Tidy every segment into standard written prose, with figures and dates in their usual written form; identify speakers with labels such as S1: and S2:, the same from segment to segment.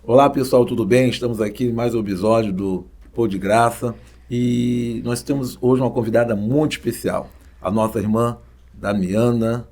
S1: Olá pessoal, tudo bem? Estamos aqui em mais um episódio do Pô de Graça e nós temos hoje uma convidada muito especial, a nossa irmã Damiana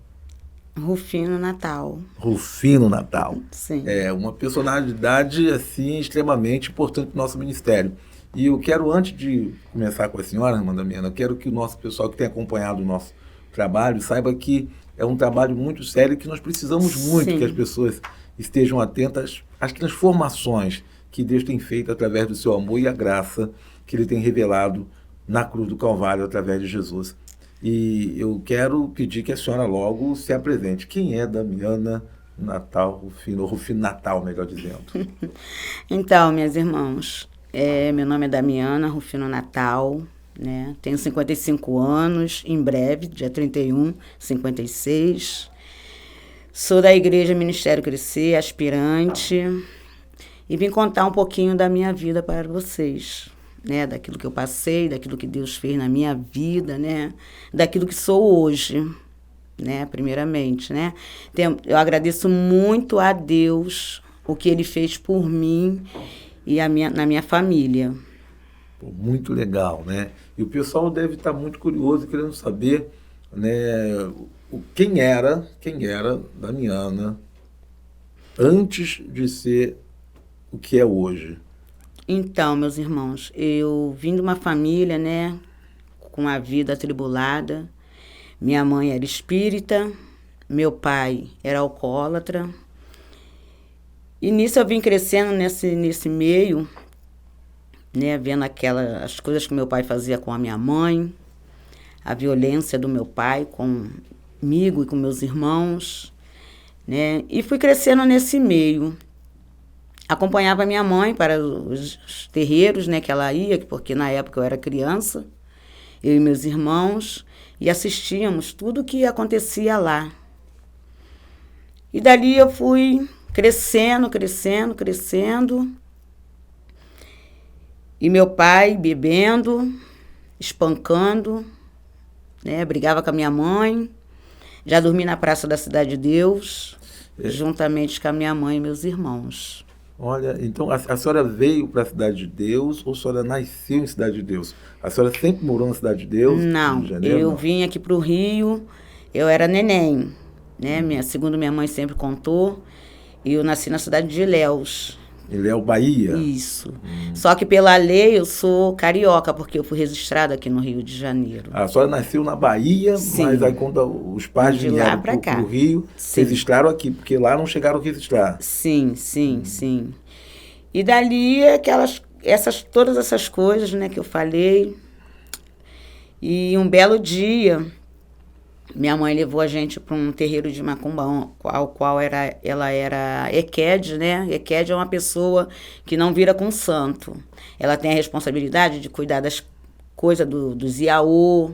S2: Rufino Natal.
S1: Rufino Natal.
S2: Sim.
S1: É uma personalidade assim extremamente importante no nosso ministério. E eu quero, antes de começar com a senhora, irmã Damiana, eu quero que o nosso pessoal que tem acompanhado o nosso trabalho saiba que é um trabalho muito sério e que nós precisamos muito que as
S2: Sim.
S1: pessoas estejam atentas às transformações que Deus tem feito através do seu amor e a graça que Ele tem revelado na cruz do Calvário através de Jesus. E eu quero pedir que a senhora logo se apresente. Quem é Damiana Natal Rufino, ou Rufino Natal, melhor dizendo?
S2: Então, meus irmãos, meu nome é Damiana Rufino Natal, né? Tenho 55 anos, em breve, dia 31, 56. Sou da Igreja Ministério Crescer, aspirante, e vim contar um pouquinho da minha vida para vocês, né? Daquilo que eu passei, daquilo que Deus fez na minha vida, né? Daquilo que sou hoje, né? Primeiramente, né? Eu agradeço muito a Deus o que Ele fez por mim e na minha família.
S1: Pô, muito legal, né? E o pessoal deve estar muito curioso, querendo saber, né, quem era Damiana antes de ser o que é hoje.
S2: Então, meus irmãos, eu vim de uma família, né, com a vida atribulada. Minha mãe era espírita, meu pai era alcoólatra. E nisso eu vim crescendo nesse meio, né, vendo as coisas que meu pai fazia com a minha mãe, a violência do meu pai comigo e com meus irmãos, né? E fui crescendo nesse meio. Acompanhava minha mãe para os terreiros, né, que ela ia, porque na época eu era criança, eu e meus irmãos, e assistíamos tudo que acontecia lá. E dali eu fui crescendo. E meu pai bebendo, espancando, né, brigava com a minha mãe. Já dormi na Praça da Cidade de Deus, juntamente com a minha mãe e meus irmãos.
S1: Olha, então a senhora veio para a Cidade de Deus ou a senhora nasceu em Cidade de Deus? A senhora sempre morou na Cidade de Deus, no Rio
S2: Não,
S1: de Janeiro?
S2: eu
S1: Não.
S2: vim aqui para o Rio, eu era neném, né? Segundo minha mãe sempre contou, e eu nasci na cidade de Ilhéus.
S1: Ele Bahia?
S2: Isso. Só que pela lei eu sou carioca, porque eu fui registrada aqui no Rio de Janeiro.
S1: A senhora nasceu na Bahia,
S2: Sim.
S1: mas aí quando os pais
S2: De lá
S1: vieram
S2: pra cá.
S1: para o Rio,
S2: Sim.
S1: registraram aqui, porque lá não chegaram a registrar.
S2: Sim. E dali todas essas coisas, né, que eu falei. E um belo dia, minha mãe levou a gente para um terreiro de macumba, ao qual ela era Equede, né? Equede é uma pessoa que não vira com santo. Ela tem a responsabilidade de cuidar das coisas dos iaô,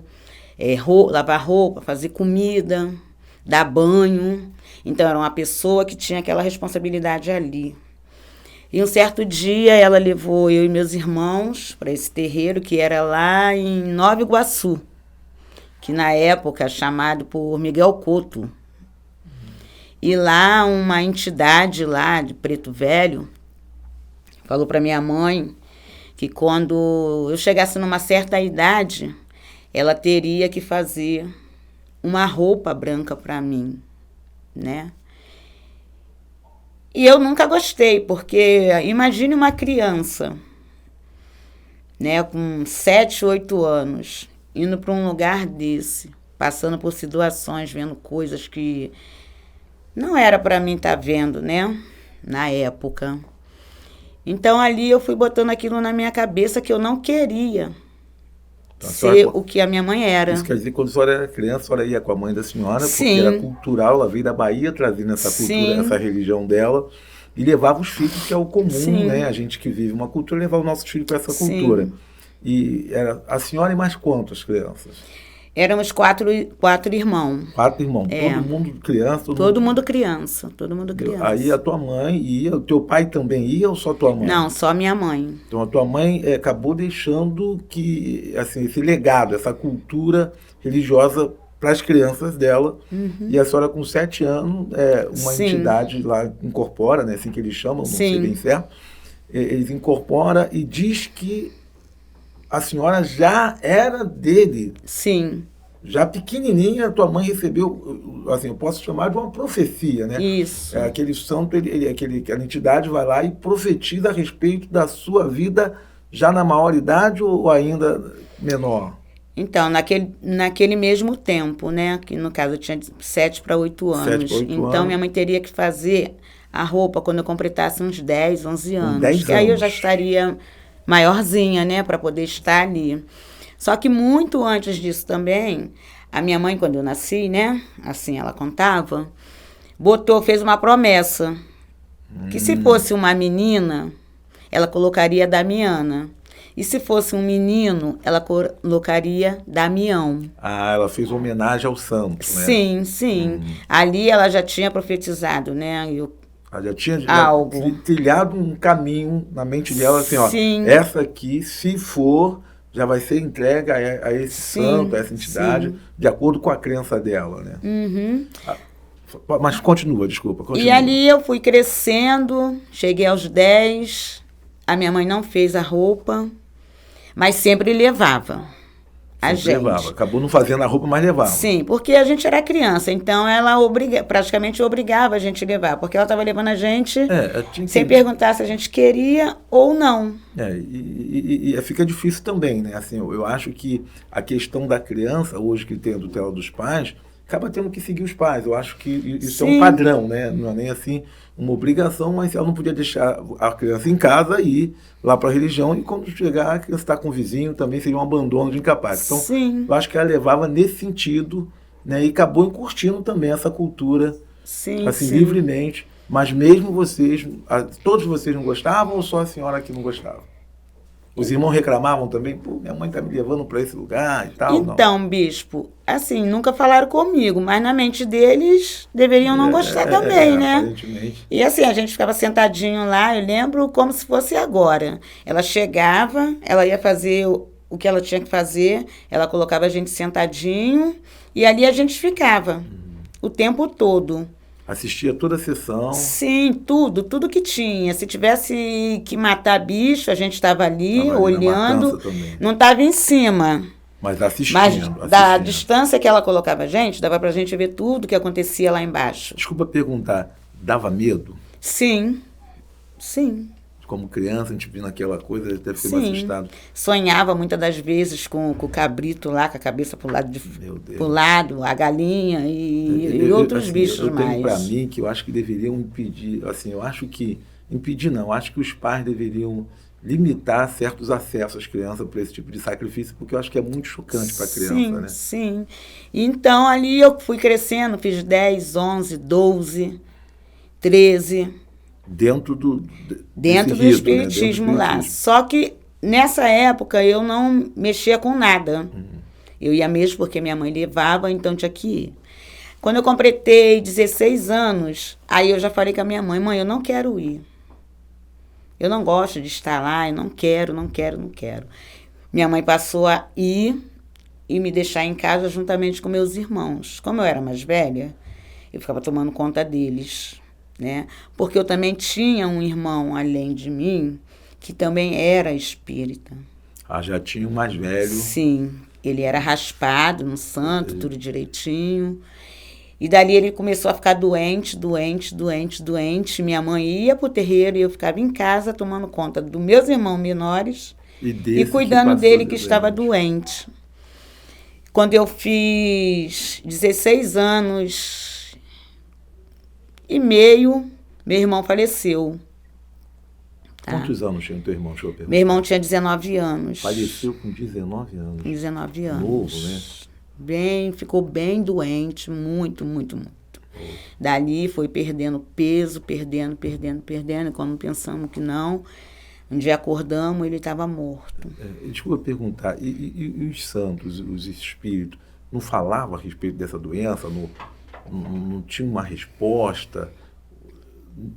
S2: lavar roupa, fazer comida, dar banho. Então, era uma pessoa que tinha aquela responsabilidade ali. E um certo dia, ela levou eu e meus irmãos para esse terreiro, que era lá em Nova Iguaçu, que na época chamado por Miguel Couto. E lá uma entidade lá de Preto Velho falou para minha mãe que quando eu chegasse numa certa idade, ela teria que fazer uma roupa branca para mim, né? E eu nunca gostei, porque imagine uma criança, né, com 7, 8 anos, indo para um lugar desse, passando por situações, vendo coisas que não era para mim estar vendo, né, na época. Então, ali eu fui botando aquilo na minha cabeça que eu não queria ser o que a minha mãe era.
S1: Isso quer dizer que quando a senhora era criança, a senhora ia com a mãe da senhora,
S2: Sim.
S1: porque era cultural, ela veio da Bahia trazendo essa cultura,
S2: Sim.
S1: essa religião dela, e levava os filhos, que é o comum,
S2: Sim.
S1: né? A gente que vive uma cultura, levar os nossos filhos para essa
S2: Sim.
S1: cultura. E era a senhora e mais quantas crianças?
S2: Éramos quatro irmãos.
S1: 4 irmãos, todo mundo criança?
S2: Todo mundo criança.
S1: Aí a tua mãe ia, o teu pai também ia ou só tua mãe?
S2: Não, só minha mãe.
S1: Então a tua mãe acabou deixando que, assim, esse legado, essa cultura religiosa para as crianças dela. E a senhora, com 7 anos, uma
S2: Sim.
S1: entidade lá incorpora, né, assim que eles chamam, não sei
S2: Sim.
S1: bem certo, eles incorporam e diz que a senhora já era dele.
S2: Sim.
S1: Já pequenininha, tua mãe recebeu, assim, eu posso chamar de uma profecia, né?
S2: Isso.
S1: Aquele santo, aquela entidade vai lá e profetiza a respeito da sua vida já na maioridade ou ainda menor?
S2: Então, naquele mesmo tempo, né? Que no caso eu tinha 7 para 8 anos.
S1: 7 para 8
S2: então,
S1: anos.
S2: minha mãe teria que fazer a roupa quando eu completasse uns 10, 11 anos.
S1: 10
S2: que aí eu
S1: anos.
S2: já estaria maiorzinha, né? Para poder estar ali. Só que muito antes disso também, a minha mãe, quando eu nasci, né? Assim ela contava, fez uma promessa. Que se fosse uma menina, ela colocaria Damiana. E se fosse um menino, ela colocaria Damião.
S1: Ah, ela fez homenagem ao santo, né?
S2: Sim, sim. Ali ela já tinha profetizado, né?
S1: Ela já tinha
S2: algo.
S1: trilhado um caminho na mente dela, assim,
S2: Sim.
S1: ó, essa aqui, se for, já vai ser entregue a esse santo, a essa entidade, de acordo com a crença dela, né? Mas continua, desculpa. Continua.
S2: E ali eu fui crescendo, cheguei aos 10, a minha mãe não fez a roupa, mas sempre levava a gente.
S1: Levava. Acabou não fazendo a roupa, mas levava.
S2: Sim, porque a gente era criança, então ela praticamente obrigava a gente a levar, porque ela estava levando a gente sem perguntar se a gente queria ou não.
S1: E fica difícil também, né? Assim, eu acho que a questão da criança, hoje que tem a tutela dos pais, acaba tendo que seguir os pais. Eu acho que isso é um padrão, né? Não é nem assim uma obrigação, mas ela não podia deixar a criança em casa e ir lá para a religião, e quando chegar, a criança está com o vizinho, também seria um abandono de incapaz. Então,
S2: Sim.
S1: eu acho que ela levava nesse sentido, né? E acabou encurtindo também essa cultura,
S2: sim,
S1: assim,
S2: sim.
S1: livremente. Mas mesmo vocês, todos vocês não gostavam ou só a senhora que não gostava? Os irmãos reclamavam também, pô, minha mãe está me levando para esse lugar e tal.
S2: Então, não. Bispo, assim, nunca falaram comigo, mas na mente deles deveriam não gostar também, né?
S1: Aparentemente.
S2: E assim, a gente ficava sentadinho lá, eu lembro como se fosse agora. Ela chegava, ela ia fazer o que ela tinha que fazer, ela colocava a gente sentadinho e ali a gente ficava o tempo todo.
S1: Assistia toda a sessão?
S2: Sim, tudo que tinha. Se tivesse que matar bicho, a gente estava ali olhando, não estava em cima.
S1: Mas assistindo.
S2: Mas da distância que ela colocava a gente, dava pra gente ver tudo que acontecia lá embaixo.
S1: Desculpa perguntar, dava medo?
S2: Sim, sim.
S1: Como criança, a gente vindo aquela coisa, deve ser mais assustado.
S2: Sonhava muitas das vezes com o cabrito lá, com a cabeça pro lado, a galinha e outros bichos mais.
S1: Eu tenho para mim que eu acho que deveriam impedir, assim, eu acho que, impedir não, eu acho que os pais deveriam limitar certos acessos às crianças para esse tipo de sacrifício, porque eu acho que é muito chocante para a criança, né?
S2: Sim. Então, ali eu fui crescendo, fiz 10, 11, 12, 13...
S1: Dentro do
S2: espiritismo, né? Lá. Só que nessa época eu não mexia com nada. Eu ia mesmo porque minha mãe levava, então tinha que ir. Quando eu completei 16 anos, aí eu já falei com a minha mãe, eu não quero ir. Eu não gosto de estar lá, eu não quero. Minha mãe passou a ir e me deixar em casa juntamente com meus irmãos. Como eu era mais velha, eu ficava tomando conta deles. Né? Porque eu também tinha um irmão, além de mim, que também era espírita.
S1: Ah, já tinha um mais velho.
S2: Sim, ele era raspado, no santo, tudo direitinho. E dali ele começou a ficar doente. Minha mãe ia para o terreiro e eu ficava em casa tomando conta dos meus irmãos menores e cuidando dele que estava doente. Quando eu fiz 16 anos... e meio, meu irmão faleceu. Tá?
S1: Quantos anos tinha o teu irmão?
S2: Meu irmão tinha 19 anos.
S1: Faleceu com 19 anos.
S2: 19 anos.
S1: Novo, né?
S2: Ficou bem doente, muito. Dali foi perdendo peso, perdendo. E quando pensamos que não, um dia acordamos, ele estava morto.
S1: Desculpa perguntar, e os santos, os espíritos, não falavam a respeito dessa doença? Não tinha uma resposta,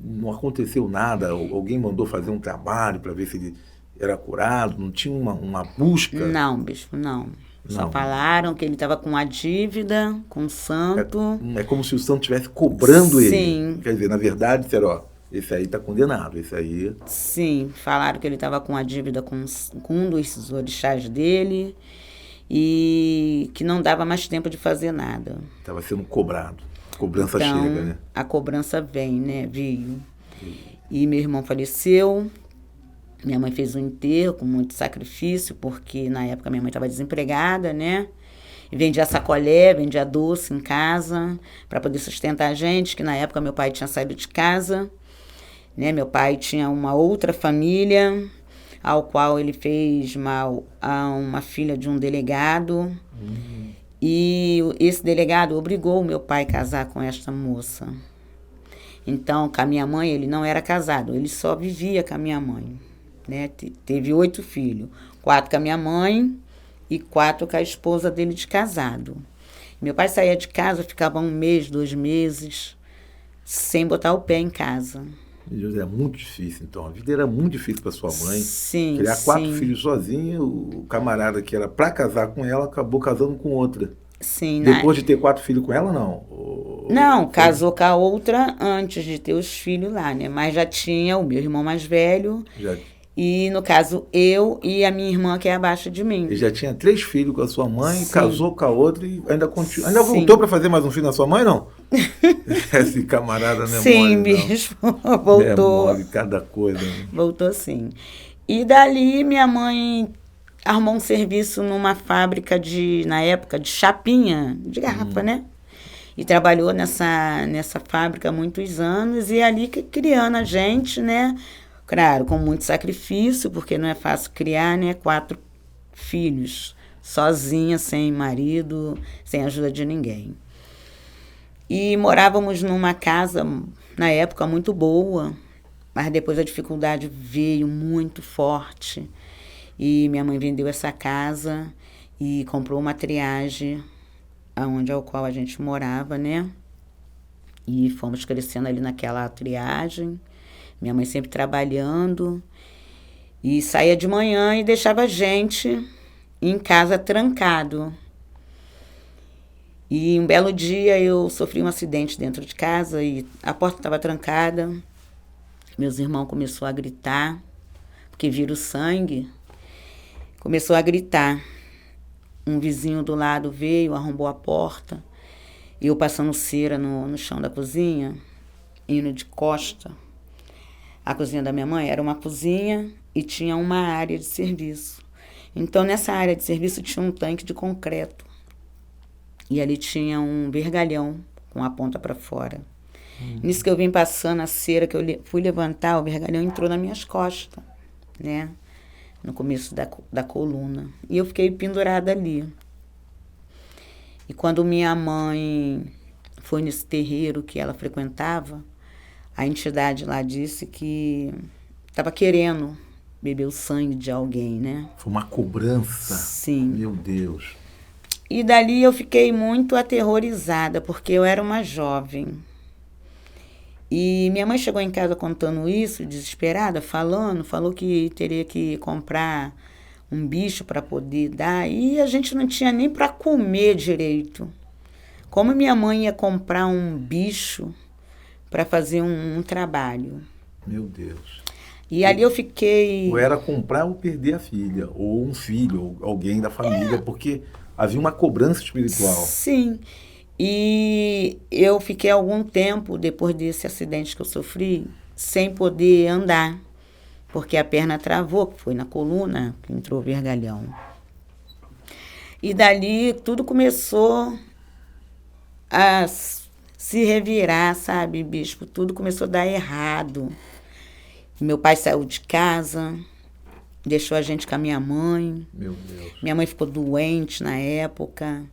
S1: não aconteceu nada, alguém mandou fazer um trabalho para ver se ele era curado, não tinha uma busca?
S2: Não, bispo, não. Só
S1: Não.
S2: falaram que ele estava com uma dívida com o santo.
S1: É como se o santo estivesse cobrando ele.
S2: Sim.
S1: Quer dizer, na verdade, disseram, ó, esse aí está condenado, esse aí...
S2: Sim, falaram que ele estava com uma dívida com um dos orixás dele e que não dava mais tempo de fazer nada.
S1: Estava sendo cobrado. A cobrança
S2: Então,
S1: chega, né?
S2: a cobrança vem, né? Veio. E meu irmão faleceu. Minha mãe fez um enterro com muito sacrifício, porque na época minha mãe estava desempregada, né? E vendia sacolé, vendia doce em casa para poder sustentar a gente, que na época meu pai tinha saído de casa, né? Meu pai tinha uma outra família, ao qual ele fez mal a uma filha de um delegado. E esse delegado obrigou o meu pai a casar com esta moça. Então, com a minha mãe, ele não era casado, ele só vivia com a minha mãe. Né? Teve 8 filhos, 4 com a minha mãe e 4 com a esposa dele de casado. Meu pai saía de casa, ficava 1 mês, 2 meses, sem botar o pé em casa.
S1: Meu Deus, era muito difícil, então. A vida era muito difícil para sua mãe.
S2: Sim,
S1: Criar 4
S2: sim.
S1: filhos sozinha, o camarada que era para casar com ela, acabou casando com outra.
S2: Sim,
S1: Depois de ter 4 filhos com ela, não?
S2: Não, casou com a outra antes de ter os filhos lá, né? Mas já tinha o meu irmão mais velho.
S1: Já...
S2: E, no caso, eu e a minha irmã, que é abaixo de mim.
S1: Ele já tinha 3 filhos com a sua mãe,
S2: Sim.
S1: casou com a outra e ainda continua. Ainda
S2: Sim.
S1: voltou para fazer mais um filho na sua mãe, não? Esse camarada não é
S2: Sim,
S1: mole, não.
S2: bicho, voltou.
S1: É mole, cada coisa. Né?
S2: Voltou sim. E dali minha mãe arrumou um serviço numa fábrica na época, de chapinha, de garrafa, né? E trabalhou nessa fábrica há muitos anos e ali criando a gente, né? Claro, com muito sacrifício, porque não é fácil criar, né? 4 filhos, sozinha, sem marido, sem ajuda de ninguém. E morávamos numa casa, na época, muito boa, mas depois a dificuldade veio muito forte. E minha mãe vendeu essa casa e comprou uma triagem, ao qual a gente morava, né? E fomos crescendo ali naquela triagem. Minha mãe sempre trabalhando. E saía de manhã e deixava a gente em casa trancado. E um belo dia eu sofri um acidente dentro de casa e a porta estava trancada. Meus irmãos começaram a gritar, porque viram sangue. Começou a gritar. Um vizinho do lado veio, arrombou a porta. E eu passando cera no chão da cozinha, indo de costa. A cozinha da minha mãe era uma cozinha e tinha uma área de serviço. Então, nessa área de serviço tinha um tanque de concreto. E ali tinha um vergalhão com a ponta para fora. Nisso que eu vim passando a cera, que eu fui levantar, o vergalhão entrou nas minhas costas, né? No começo da coluna. E eu fiquei pendurada ali. E quando minha mãe foi nesse terreiro que ela frequentava, a entidade lá disse que estava querendo beber o sangue de alguém, né?
S1: Foi uma cobrança.
S2: Sim.
S1: Meu Deus.
S2: E dali eu fiquei muito aterrorizada, porque eu era uma jovem. E minha mãe chegou em casa contando isso, desesperada, falou que teria que comprar um bicho para poder dar, e a gente não tinha nem para comer direito. Como minha mãe ia comprar um bicho para fazer um trabalho?
S1: Meu Deus.
S2: E ali eu fiquei...
S1: Ou era comprar ou perder a filha, ou um filho, ou alguém da família, porque havia uma cobrança espiritual.
S2: Sim. E eu fiquei algum tempo, depois desse acidente que eu sofri, sem poder andar, porque a perna travou, que foi na coluna que entrou o vergalhão. E dali tudo começou a se revirar, sabe, bispo? Tudo começou a dar errado. Meu pai saiu de casa, deixou a gente com a minha mãe.
S1: Meu Deus.
S2: Minha mãe ficou doente na época.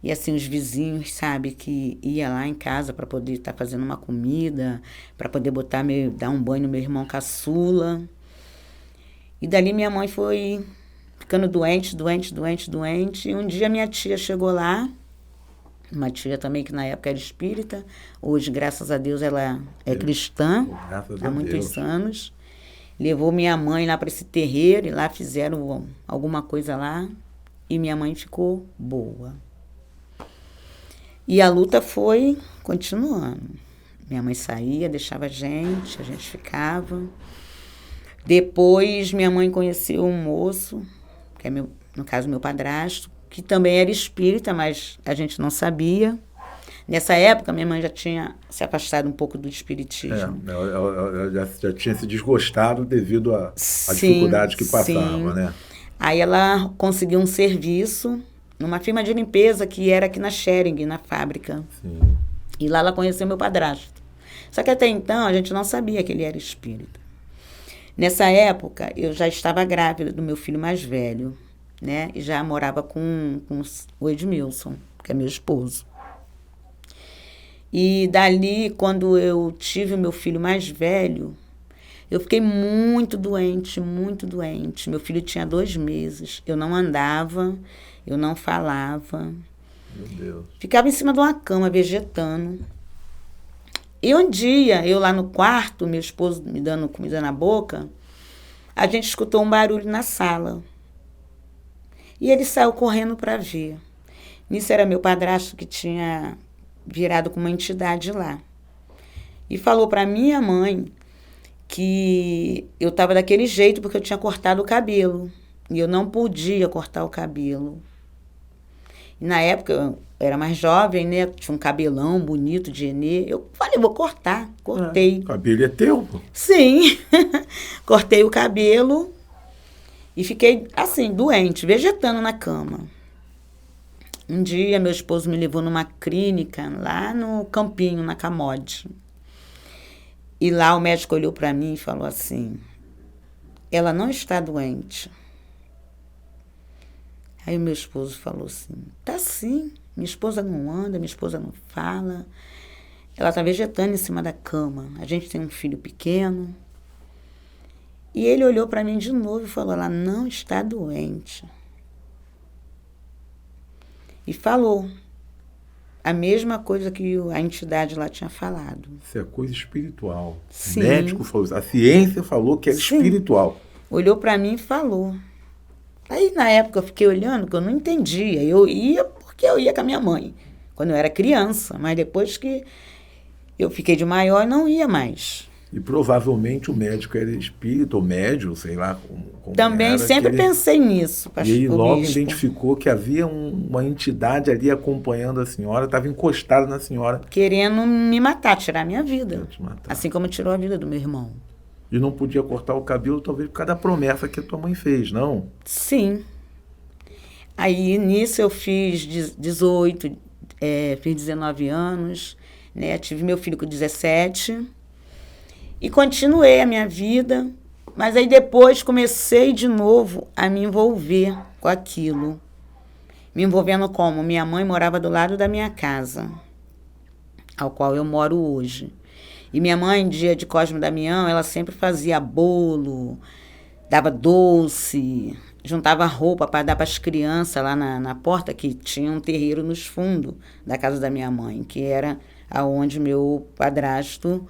S2: E assim, os vizinhos, sabe, que ia lá em casa para poder estar fazendo uma comida, para poder dar um banho no meu irmão caçula. E dali minha mãe foi ficando doente. E um dia minha tia chegou lá, uma tia também que na época era espírita. Hoje, graças a Deus, ela é cristã, há muitos anos. Levou minha mãe lá para esse terreiro e lá fizeram alguma coisa lá. e minha mãe ficou boa. E a luta foi continuando. Minha mãe saía, deixava a gente ficava. Depois, minha mãe conheceu um moço, que é no caso, meu padrasto, que também era espírita, mas a gente não sabia. Nessa época, minha mãe já tinha se afastado um pouco do espiritismo.
S1: Ela já tinha se desgostado devido à dificuldade que passava, né?
S2: Aí ela conseguiu um serviço numa firma de limpeza que era aqui na Schering, na fábrica.
S1: Sim.
S2: E lá ela conheceu meu padrasto. Só que até então a gente não sabia que ele era espírita. Nessa época, eu já estava grávida do meu filho mais velho, né? E já morava com o Edmilson, que é meu esposo. E dali, quando eu tive o meu filho mais velho, eu fiquei muito doente, muito doente. Meu filho tinha 2 meses. Eu não andava, eu não falava.
S1: Meu Deus.
S2: Ficava em cima de uma cama, vegetando. E um dia, eu lá no quarto, meu esposo me dando comida na boca, a gente escutou um barulho na sala. E ele saiu correndo para ver. Nisso era meu padrasto que tinha virado com uma entidade lá. E falou para minha mãe que eu estava daquele jeito porque eu tinha cortado o cabelo. E eu não podia cortar o cabelo. E na época, eu era mais jovem, né? Tinha um cabelão bonito de Enê. Eu falei, vou cortar. Cortei.
S1: O cabelo é teu, pô.
S2: Sim. Cortei o cabelo e fiquei, assim, doente, vegetando na cama. Um dia, meu esposo me levou numa clínica lá no Campinho, na Camode. E lá o médico olhou para mim e falou assim, ela não está doente. Aí o meu esposo falou assim, tá sim, minha esposa não anda, minha esposa não fala, ela está vegetando em cima da cama, a gente tem um filho pequeno. E ele olhou para mim de novo e falou, ela não está doente. E falou a mesma coisa que a entidade lá tinha falado.
S1: Isso é coisa espiritual.
S2: Sim.
S1: O médico falou isso. A ciência falou que é espiritual.
S2: Olhou para mim e falou. Aí, na época, eu fiquei olhando, que eu não entendia. Eu ia porque eu ia com a minha mãe, quando eu era criança. Mas depois que eu fiquei de maior, não ia mais.
S1: E provavelmente o médico era espírita ou médium, sei lá como
S2: também
S1: era,
S2: sempre pensei nisso, pastor.
S1: E ele logo
S2: bispo
S1: identificou que havia uma entidade ali acompanhando a senhora, estava encostada na senhora.
S2: querendo me matar, tirar a minha vida.
S1: Te matar.
S2: Assim como tirou a vida do meu irmão.
S1: E não podia cortar o cabelo, talvez por causa da promessa que a tua mãe fez, não?
S2: Sim. Aí, nisso, eu fiz 18, fiz 19 anos, né? Tive meu filho com 17 e continuei a minha vida, mas aí depois comecei de novo a me envolver com aquilo. Me envolvendo como? Minha mãe morava do lado da minha casa, ao qual eu moro hoje. E minha mãe, dia de Cosme e Damião, ela sempre fazia bolo, dava doce, juntava roupa para dar para as crianças lá na porta, que tinha um terreiro nos fundos da casa da minha mãe, que era aonde meu padrasto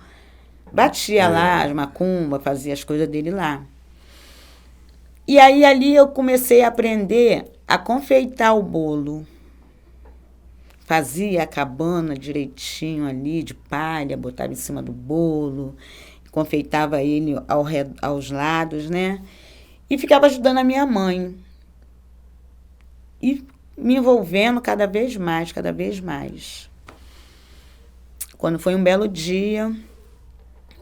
S2: batia lá as macumbas, fazia as coisas dele lá. E aí ali eu comecei a aprender a confeitar o bolo. Fazia a cabana direitinho ali, de palha, botava em cima do bolo, confeitava ele aos lados, né? E ficava ajudando a minha mãe. E me envolvendo cada vez mais, cada vez mais. Quando foi um belo dia,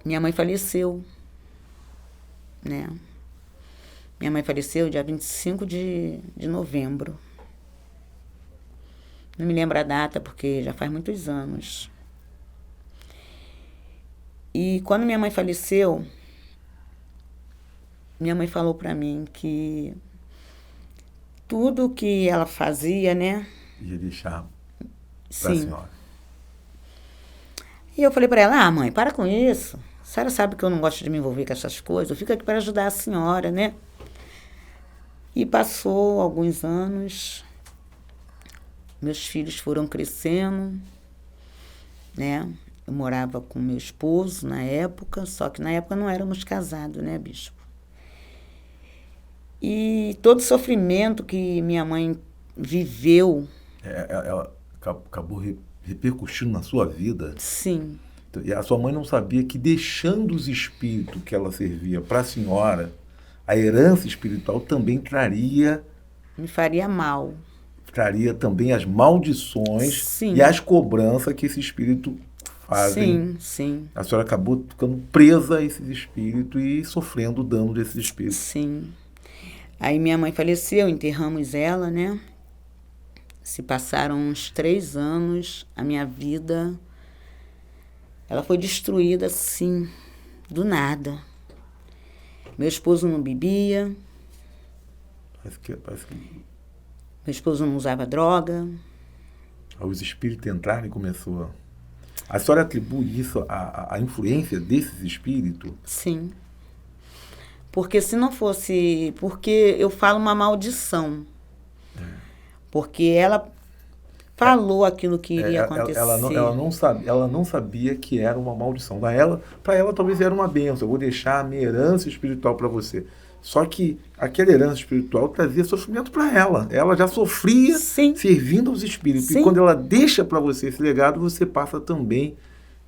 S2: minha mãe faleceu, né? Minha mãe faleceu dia 25 de novembro. Não me lembro a data, porque já faz muitos anos. E quando minha mãe faleceu, minha mãe falou para mim que tudo que ela fazia, né?
S1: Ia deixar para a
S2: Sim.
S1: senhora.
S2: E eu falei para ela, mãe, para com isso. A senhora sabe que eu não gosto de me envolver com essas coisas. Eu fico aqui para ajudar a senhora, né? E passou alguns anos. Meus filhos foram crescendo, né? Eu morava com meu esposo na época, só que na época não éramos casados, né, bispo? E todo o sofrimento que minha mãe viveu.
S1: Ela acabou repercutindo na sua vida.
S2: Sim.
S1: E a sua mãe não sabia que, deixando os espíritos que ela servia para a senhora, a herança espiritual também
S2: Me faria mal.
S1: traria também as maldições
S2: Sim.
S1: e as cobranças que esse espírito fazem.
S2: Sim, sim.
S1: A senhora acabou ficando presa a esses espíritos e sofrendo o dano desses espíritos.
S2: Sim. Aí minha mãe faleceu, enterramos ela, né? Se passaram uns 3 anos, a minha vida, ela foi destruída assim, do nada. Meu esposo não bebia.
S1: Parece que
S2: Meu esposo não usava droga.
S1: os espíritos entraram e começou a senhora atribui isso à influência desses espíritos?
S2: Sim. Porque se não fosse... Porque eu falo uma maldição. Porque ela falou aquilo que iria acontecer.
S1: Ela não sabia que era uma maldição. Para ela talvez era uma bênção. Eu vou deixar a minha herança espiritual para você. Só que aquela herança espiritual trazia sofrimento para ela. Ela já sofria
S2: Sim.
S1: servindo aos espíritos.
S2: Sim.
S1: E quando ela deixa para você esse legado, você passa também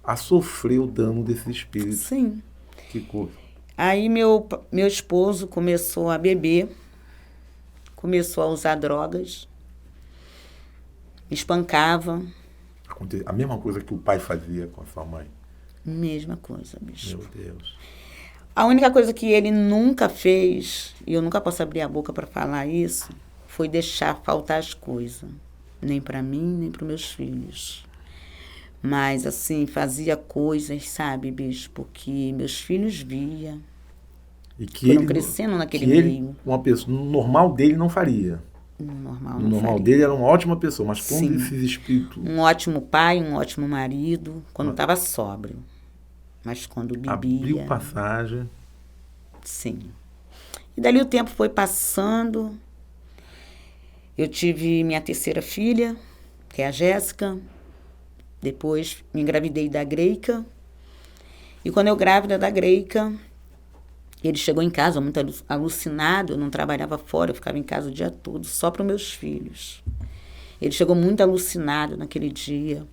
S1: a sofrer o dano desses espíritos.
S2: Sim.
S1: Que coisa.
S2: Aí meu esposo começou a beber, começou a usar drogas, me espancava.
S1: A mesma coisa que o pai fazia com a sua mãe.
S2: Mesma coisa, bicho.
S1: Meu Deus.
S2: A única coisa que ele nunca fez, e eu nunca posso abrir a boca para falar isso, foi deixar faltar as coisas. Nem para mim, nem para meus filhos. Mas, assim, fazia coisas, sabe, bispo, que meus filhos via.
S1: E que
S2: foram
S1: ele,
S2: crescendo naquele
S1: que
S2: meio.
S1: Ele, uma pessoa, no normal dele não faria.
S2: No normal
S1: No
S2: não
S1: normal
S2: faria.
S1: dele era uma ótima pessoa, mas quando
S2: Sim.
S1: esses espíritos
S2: Um ótimo pai, um ótimo marido, quando estava sóbrio. Mas quando bebia...
S1: abriu passagem.
S2: Sim. E dali o tempo foi passando. Eu tive minha terceira filha, que é a Jéssica. Depois me engravidei da Greica. E quando eu grávida da Greica, ele chegou em casa muito alucinado. Eu não trabalhava fora, eu ficava em casa o dia todo, só para os meus filhos. Ele chegou muito alucinado naquele dia.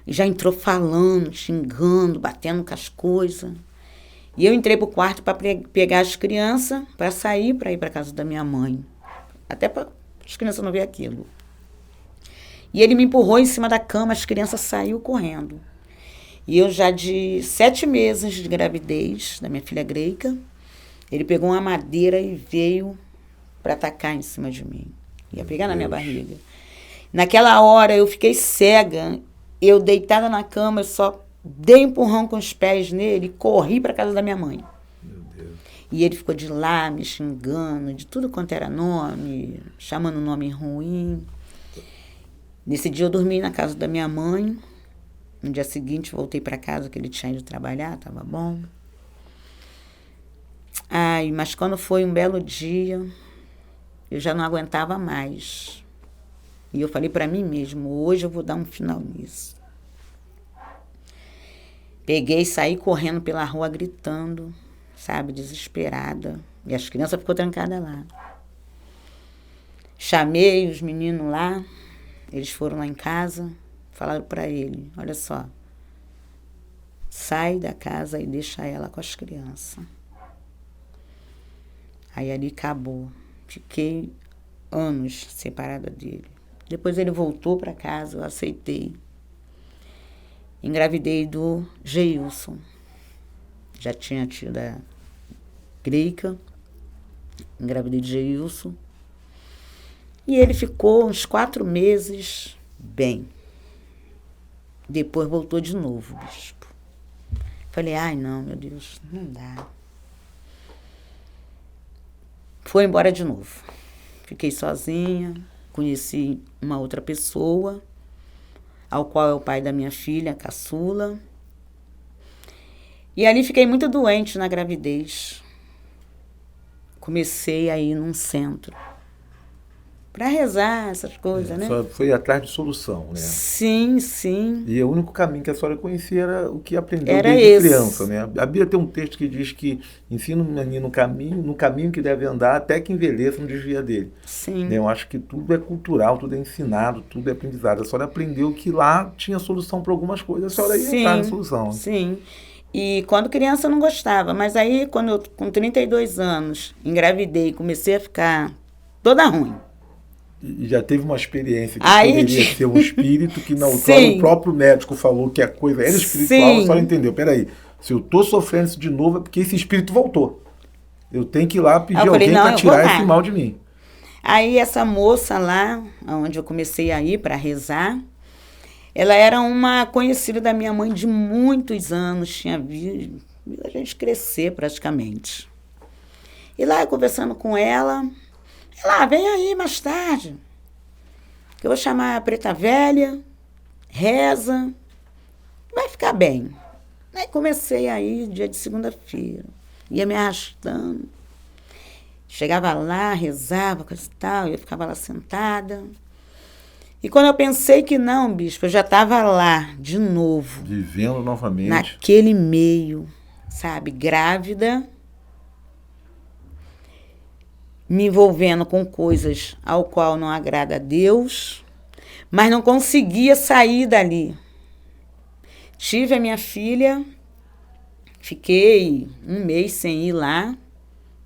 S2: E já entrou falando, xingando, batendo com as coisas. E eu entrei pro quarto para pegar as crianças, para sair, para ir para casa da minha mãe. Até para as crianças não verem aquilo. E ele me empurrou em cima da cama, as crianças saíram correndo. E eu já de 7 meses de gravidez da minha filha Greica, ele pegou uma madeira e veio para atacar em cima de mim. Ia pegar na minha barriga. Naquela hora eu fiquei cega. Eu deitada na cama, eu só dei empurrão com os pés nele e corri para casa da minha mãe.
S1: Meu Deus.
S2: E ele ficou de lá me xingando, de tudo quanto era nome, chamando nome ruim. Nesse dia eu dormi na casa da minha mãe. No dia seguinte voltei para casa, que ele tinha ido trabalhar, estava bom. Ai, mas quando foi um belo dia, eu já não aguentava mais. E eu falei para mim mesmo, hoje eu vou dar um final nisso. Peguei e saí correndo pela rua gritando, sabe, desesperada. E as crianças ficou trancadas lá. Chamei os meninos lá, eles foram lá em casa, falaram para ele, olha só, sai da casa e deixa ela com as crianças. Aí ali acabou. Fiquei anos separada dele. Depois ele voltou para casa, eu aceitei. Engravidei do Geilson. Já tinha tido a Greica. Engravidei de Geilson. E ele ficou uns 4 meses bem. Depois voltou de novo, bispo. Falei, ai não, meu Deus, não dá. Foi embora de novo. Fiquei sozinha, conheci uma outra pessoa, ao qual é o pai da minha filha, a caçula. E ali fiquei muito doente na gravidez. Comecei a ir num centro. para rezar, essas coisas, né?
S1: Só foi atrás de solução, né?
S2: Sim, sim.
S1: E o único caminho que a senhora conhecia era o que aprendeu
S2: Era
S1: desde
S2: esse.
S1: criança, né? A Bíblia tem um texto que diz que ensina o menino no caminho que deve andar até que envelheça, não desvia dele.
S2: Sim.
S1: Né? Eu acho que tudo é cultural, tudo é ensinado, tudo é aprendizado. A senhora aprendeu que lá tinha solução para algumas coisas, a senhora ia entrar na solução.
S2: Sim. E quando criança eu não gostava, mas aí quando eu, com 32 anos, engravidei e comecei a ficar toda ruim.
S1: E já teve uma experiência que
S2: aí,
S1: poderia ser um espírito que na outrora o próprio médico falou que a coisa era espiritual, a senhora entendeu, peraí, se eu estou sofrendo isso de novo é porque esse espírito voltou. Eu tenho que ir lá pedir alguém para tirar esse mal de mim.
S2: Aí essa moça lá, onde eu comecei a ir para rezar, ela era uma conhecida da minha mãe de muitos anos, tinha visto a gente crescer praticamente. E lá, conversando com ela, vem aí mais tarde, que eu vou chamar a Preta Velha, reza, vai ficar bem. Aí comecei aí, dia de segunda-feira, ia me arrastando. Chegava lá, rezava, coisa e tal, eu ficava lá sentada. E quando eu pensei que não, bispo, eu já estava lá, de novo.
S1: Vivendo novamente.
S2: Naquele meio, sabe, grávida, me envolvendo com coisas ao qual não agrada a Deus, mas não conseguia sair dali. Tive a minha filha, fiquei um mês sem ir lá,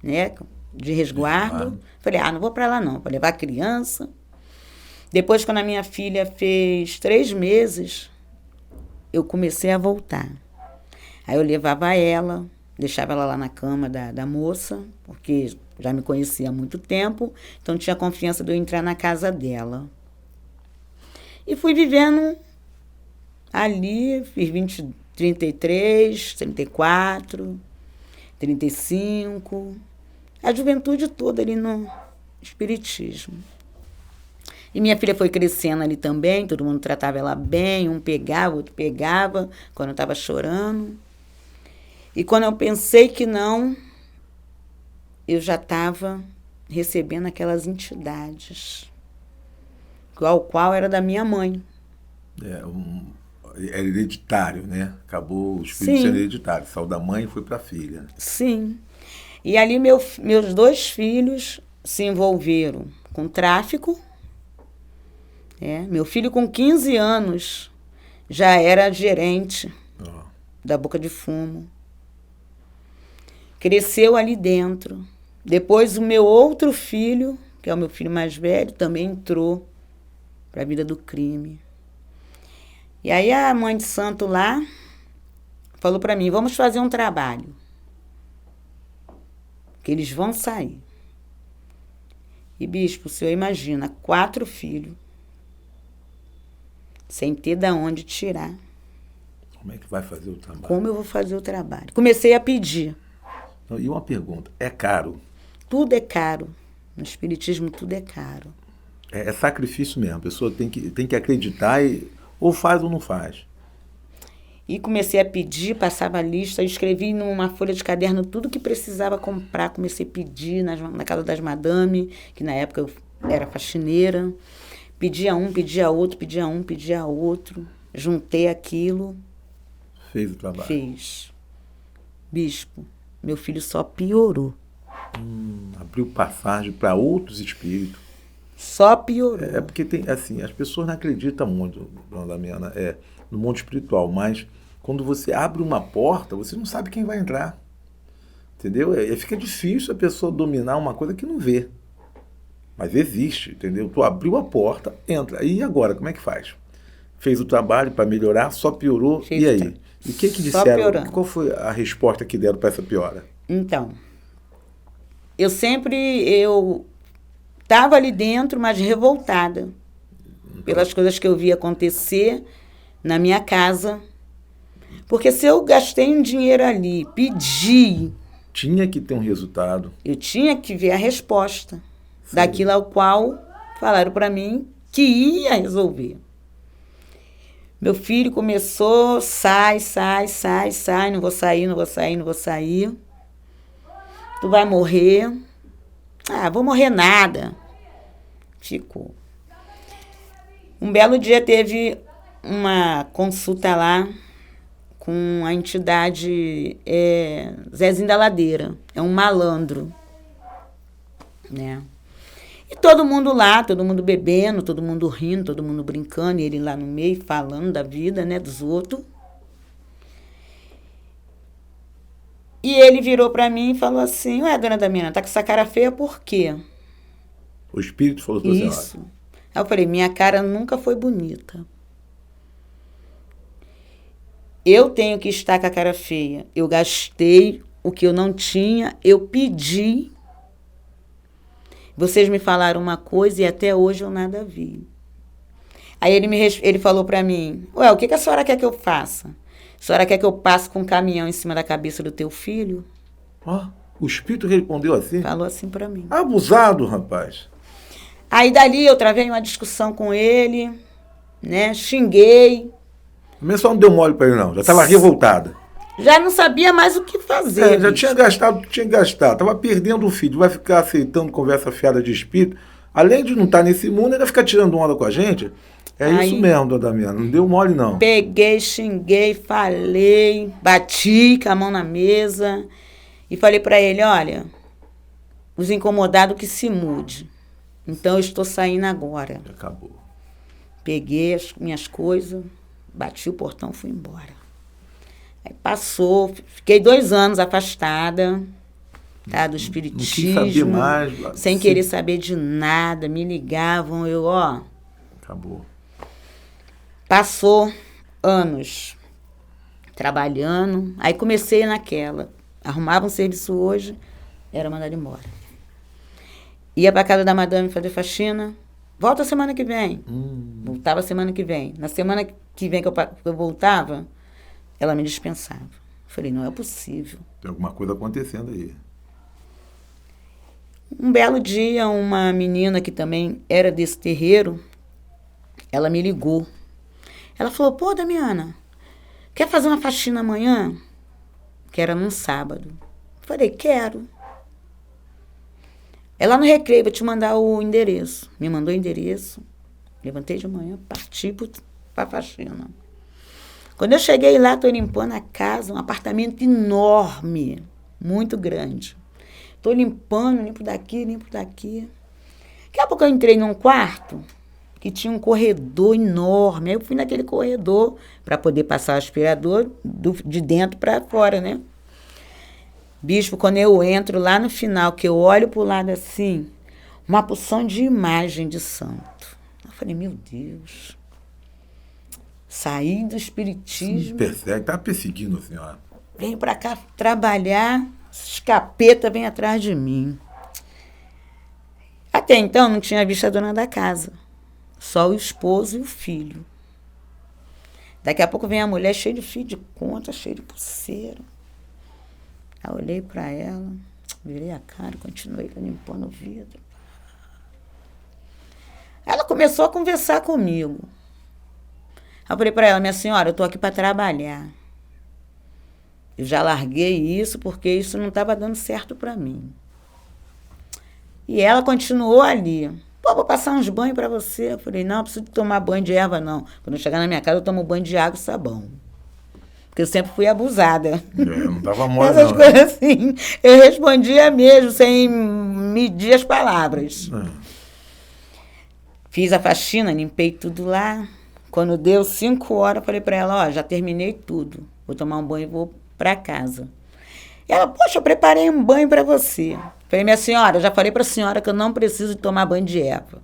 S2: né, de resguardo. Falei, não vou para lá não, vou levar a criança. Depois, quando a minha filha fez 3 meses, eu comecei a voltar. Aí eu levava ela, deixava ela lá na cama da moça, porque já me conhecia há muito tempo, então tinha confiança de eu entrar na casa dela. E fui vivendo ali, fiz 33, 34, 35, a juventude toda ali no espiritismo. E minha filha foi crescendo ali também, todo mundo tratava ela bem, um pegava, outro pegava, quando eu estava chorando. E quando eu pensei que não, eu já estava recebendo aquelas entidades, qual era da minha mãe.
S1: Era hereditário, né? Acabou o espírito sendo hereditário. Saiu da mãe e foi para a filha.
S2: Sim. E ali meus 2 filhos se envolveram com tráfico. Meu filho, com 15 anos, já era gerente da Boca de Fumo. Cresceu ali dentro. Depois, o meu outro filho, que é o meu filho mais velho, também entrou para a vida do crime. E aí a mãe de santo lá falou para mim, vamos fazer um trabalho, que eles vão sair. E, bispo, o senhor imagina, 4 filhos, sem ter de onde tirar.
S1: Como é que vai fazer o trabalho?
S2: Como eu vou fazer o trabalho? Comecei a pedir.
S1: E uma pergunta, é caro?
S2: Tudo é caro. No espiritismo, tudo é caro.
S1: É sacrifício mesmo, a pessoa tem que acreditar ou faz ou não faz.
S2: E comecei a pedir, passava a lista, escrevi numa folha de caderno tudo que precisava comprar. Comecei a pedir na casa das madame, que na época eu era faxineira. Pedia um, pedia outro, pedia um, pedia outro. Juntei aquilo.
S1: Fez o trabalho.
S2: Fez. Bispo, meu filho só piorou.
S1: Abriu passagem para outros espíritos.
S2: Só piorou.
S1: É porque tem, assim, as pessoas não acreditam muito, dona Damiana, no mundo espiritual, mas quando você abre uma porta, você não sabe quem vai entrar. Entendeu? Fica difícil a pessoa dominar uma coisa que não vê. Mas existe, entendeu? Tu abriu a porta, entra. E agora, como é que faz? Fez o trabalho para melhorar, só piorou. E aí? E o que disseram?
S2: Piorando.
S1: Qual foi a resposta que deram para essa piora?
S2: Então, eu estava ali dentro, mas revoltada pelas coisas que eu via acontecer na minha casa. Porque se eu gastei um dinheiro ali, pedi...
S1: Tinha que ter um resultado.
S2: Eu tinha que ver a resposta daquilo ao qual falaram para mim que ia resolver. Meu filho começou, sai, não vou sair. Tu vai morrer. Vou morrer nada. Ficou. Um belo dia teve uma consulta lá com a entidade Zezinho da Ladeira. É um malandro, né? E todo mundo lá, todo mundo bebendo, todo mundo rindo, todo mundo brincando, e ele lá no meio falando da vida, né, dos outros. E ele virou pra mim e falou assim: ué, dona Damiana, tá com essa cara feia por quê?
S1: O espírito falou pra senhora.
S2: Isso. Aí eu falei: minha cara nunca foi bonita. Eu tenho que estar com a cara feia. Eu gastei o que eu não tinha, eu pedi. Vocês me falaram uma coisa e até hoje eu nada vi. Aí ele falou pra mim: ué, o que a senhora quer que eu faça? A senhora quer que eu passe com um caminhão em cima da cabeça do teu filho?
S1: O espírito respondeu assim?
S2: Falou assim pra mim.
S1: Abusado, rapaz.
S2: Aí dali eu travei uma discussão com ele, né? Xinguei.
S1: Mas só não deu mole pra ele, não. Já estava revoltada.
S2: Já não sabia mais o que fazer.
S1: Já tinha gastado. Tava perdendo o filho. Vai ficar aceitando conversa fiada de espírito. Além de não estar nesse mundo, ainda ficar tirando onda com a gente. Aí, isso mesmo, dona Damiana. Não deu mole, não.
S2: Peguei, xinguei, falei, bati com a mão na mesa e falei pra ele: olha, os incomodados que se mude. Então eu estou saindo agora.
S1: Acabou.
S2: Peguei as minhas coisas, bati o portão e fui embora. Aí passou, fiquei 2 anos afastada, tá, do espiritismo.
S1: Não quis saber mais.
S2: Sem querer saber de nada, me ligavam,
S1: Acabou.
S2: Passou anos trabalhando, aí comecei naquela. Arrumava um serviço hoje, era mandado embora. Ia para casa da madame fazer faxina, volta semana que vem. Voltava semana que vem. Na semana que vem que eu voltava, ela me dispensava. Falei: não é possível.
S1: Tem alguma coisa acontecendo aí.
S2: Um belo dia, uma menina que também era desse terreiro, ela me ligou. Ela falou: pô, Damiana, quer fazer uma faxina amanhã? Que era num sábado. Falei: quero. Ela no recreio, vou te mandar o endereço. Me mandou o endereço. Levantei de manhã, parti para a faxina. Quando eu cheguei lá, estou limpando a casa, um apartamento enorme, muito grande. Estou limpando, limpo daqui. Daqui a pouco eu entrei num quarto que tinha um corredor enorme. Aí eu fui naquele corredor para poder passar o aspirador de dentro para fora, né? Bispo, quando eu entro lá no final, que eu olho pro lado assim, uma porção de imagem de santo. Eu falei: meu Deus. Saí do espiritismo.
S1: Persegue, tá perseguindo a senhora.
S2: Venho pra cá trabalhar, esses capeta vêm atrás de mim. Até então não tinha visto a dona da casa. Só o esposo e o filho. Daqui a pouco vem a mulher cheia de fio de conta, cheia de pulseira. Aí eu olhei para ela, virei a cara, continuei limpando o vidro. Ela começou a conversar comigo. Eu falei para ela: minha senhora, eu estou aqui para trabalhar. Eu já larguei isso porque isso não estava dando certo para mim. E ela continuou ali. Pô, vou passar uns banhos para você. Eu falei: não preciso tomar banho de erva, não. Quando eu chegar na minha casa, eu tomo banho de água e sabão. Porque eu sempre fui abusada.
S1: Não dava mole,
S2: essas coisas assim. Eu respondia mesmo, sem medir as palavras. Fiz a faxina, limpei tudo lá. Quando deu 5 horas, eu falei para ela: já terminei tudo. Vou tomar um banho e vou para casa. E ela: poxa, eu preparei um banho para você. Falei: minha senhora, eu já falei para a senhora que eu não preciso de tomar banho de erva.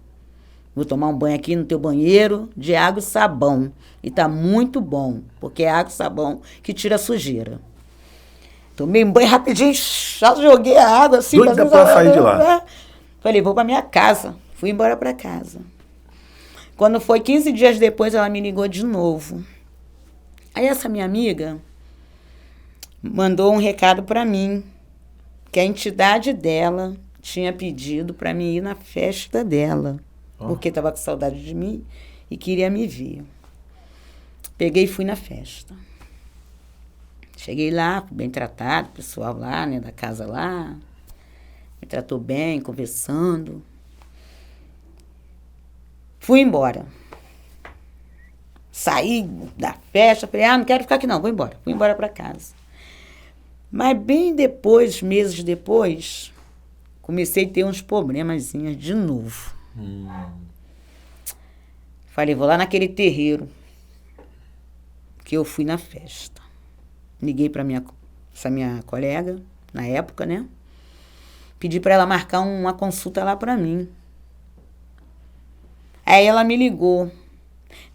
S2: Vou tomar um banho aqui no teu banheiro de água e sabão. E tá muito bom, porque é água e sabão que tira a sujeira. Tomei um banho rapidinho, já joguei a água assim.
S1: Doida pra sair de lá.
S2: Falei: vou pra minha casa. Fui embora pra casa. Quando foi 15 dias depois, ela me ligou de novo. Aí essa minha amiga mandou um recado pra mim, que a entidade dela tinha pedido pra mim ir na festa dela. Porque estava com saudade de mim e queria me ver. Peguei e fui na festa. Cheguei lá, bem tratado, o pessoal lá, né, da casa lá. Me tratou bem, conversando. Fui embora. Saí da festa, falei, não quero ficar aqui não, vou embora. Fui embora para casa. Mas bem depois, meses depois, comecei a ter uns problemazinhos de novo. Falei, vou lá naquele terreiro que eu fui na festa. Liguei para essa minha colega, na época, né? Pedi para ela marcar uma consulta lá para mim. Aí ela me ligou.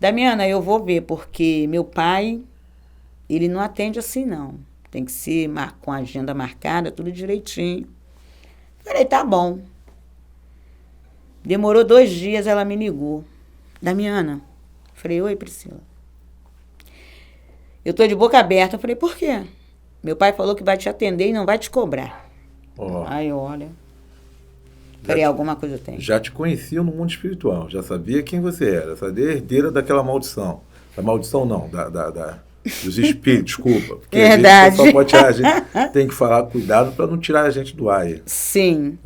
S2: Damiana, eu vou ver, porque meu pai, ele não atende assim, não. Tem que ser com a agenda marcada, tudo direitinho. Falei, tá bom. Demorou 2 dias, ela me ligou. Damiana. Falei, oi, Priscila. Eu tô de boca aberta. Falei, por quê? Meu pai falou que vai te atender e não vai te cobrar. Aí, olha. Falei, alguma coisa tem.
S1: Já te conhecia no mundo espiritual, já sabia quem você era, sabia a herdeira daquela maldição. Da maldição não, dos espíritos, desculpa. Porque
S2: verdade.
S1: A gente tem que falar cuidado para não tirar a gente do ar aí.
S2: Sim.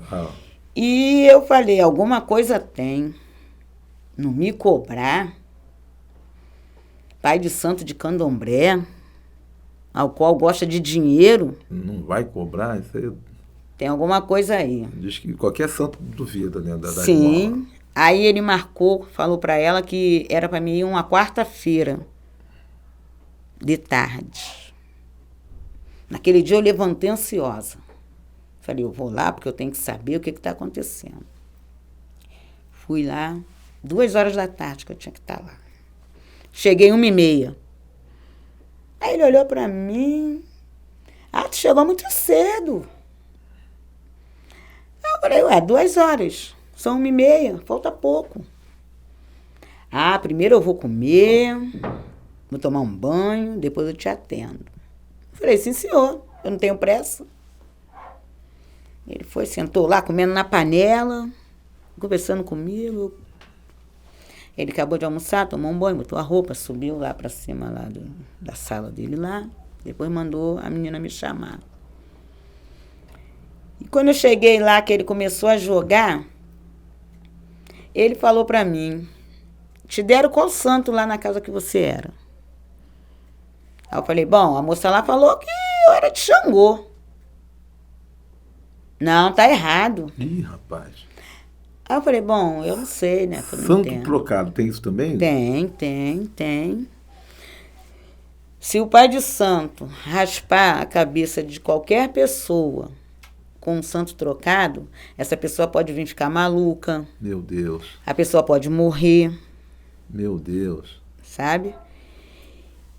S2: E eu falei, alguma coisa tem. Não me cobrar. Pai de santo de candomblé, ao qual gosta de dinheiro.
S1: Não vai cobrar? Isso aí...
S2: Tem alguma coisa aí.
S1: Diz que qualquer santo duvida, né?
S2: Sim.
S1: Esmola.
S2: Aí ele marcou, falou para ela que era para mim ir uma quarta-feira, de tarde. Naquele dia eu levantei ansiosa. Falei, eu vou lá porque eu tenho que saber o que está acontecendo. Fui lá, 2 horas da tarde que eu tinha que estar lá. Cheguei 1h30. Aí ele olhou para mim. Tu chegou muito cedo. Eu falei, 2 horas. São 1h30, falta pouco. Primeiro eu vou comer, vou tomar um banho, depois eu te atendo. Eu falei, sim, senhor, eu não tenho pressa. Ele foi, sentou lá, comendo na panela, conversando comigo. Ele acabou de almoçar, tomou um banho, botou a roupa, subiu lá para cima lá da sala dele lá. Depois mandou a menina me chamar. E quando eu cheguei lá, que ele começou a jogar, ele falou para mim, te deram qual santo lá na casa que você era? Aí eu falei, bom, a moça lá falou que eu era de Xangô. Não, tá errado.
S1: Ih, rapaz.
S2: Aí eu falei, bom, eu não sei, né?
S1: Santo trocado, tem isso também?
S2: Tem. Se o pai de santo raspar a cabeça de qualquer pessoa com um santo trocado, essa pessoa pode vir ficar maluca.
S1: Meu Deus.
S2: A pessoa pode morrer.
S1: Meu Deus.
S2: Sabe?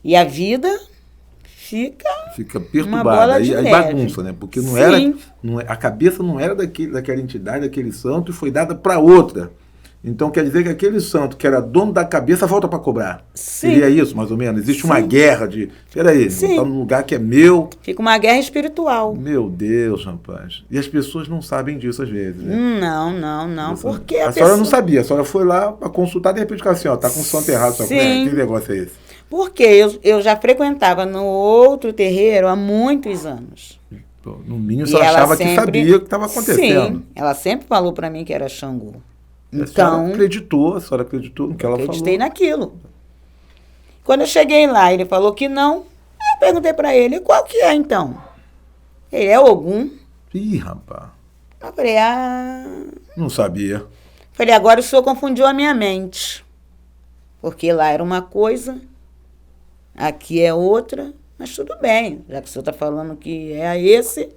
S2: E a vida fica
S1: perturbada.
S2: uma bola de neve.
S1: Bagunça, né? Porque não era, a cabeça não era daquela entidade, daquele santo, e foi dada para outra. Então quer dizer que aquele santo que era dono da cabeça volta para cobrar.
S2: Sim.
S1: Seria isso, mais ou menos? Existe uma guerra de... Peraí, está num lugar que é meu.
S2: Fica uma guerra espiritual.
S1: Meu Deus, rapaz. E as pessoas não sabem disso às vezes, né?
S2: Não. Porque
S1: a senhora não sabia, a senhora foi lá para consultar, de repente fica assim, tá com o santo errado. Sua mulher. Que negócio é esse?
S2: Porque eu já frequentava no outro terreiro há muitos anos.
S1: No mínimo, você achava que sabia o que estava acontecendo.
S2: Sim, ela sempre falou para mim que era Xangô.
S1: Então, a senhora acreditou no que ela falou.
S2: Acreditei naquilo. Quando eu cheguei lá, ele falou que não. Eu perguntei para ele, qual que é então? Ele é Ogum.
S1: Ih, rapaz.
S2: Eu falei,
S1: Não sabia.
S2: Falei, agora o senhor confundiu a minha mente. Porque lá era uma coisa, aqui é outra, mas tudo bem. Já que o senhor está falando que é esse,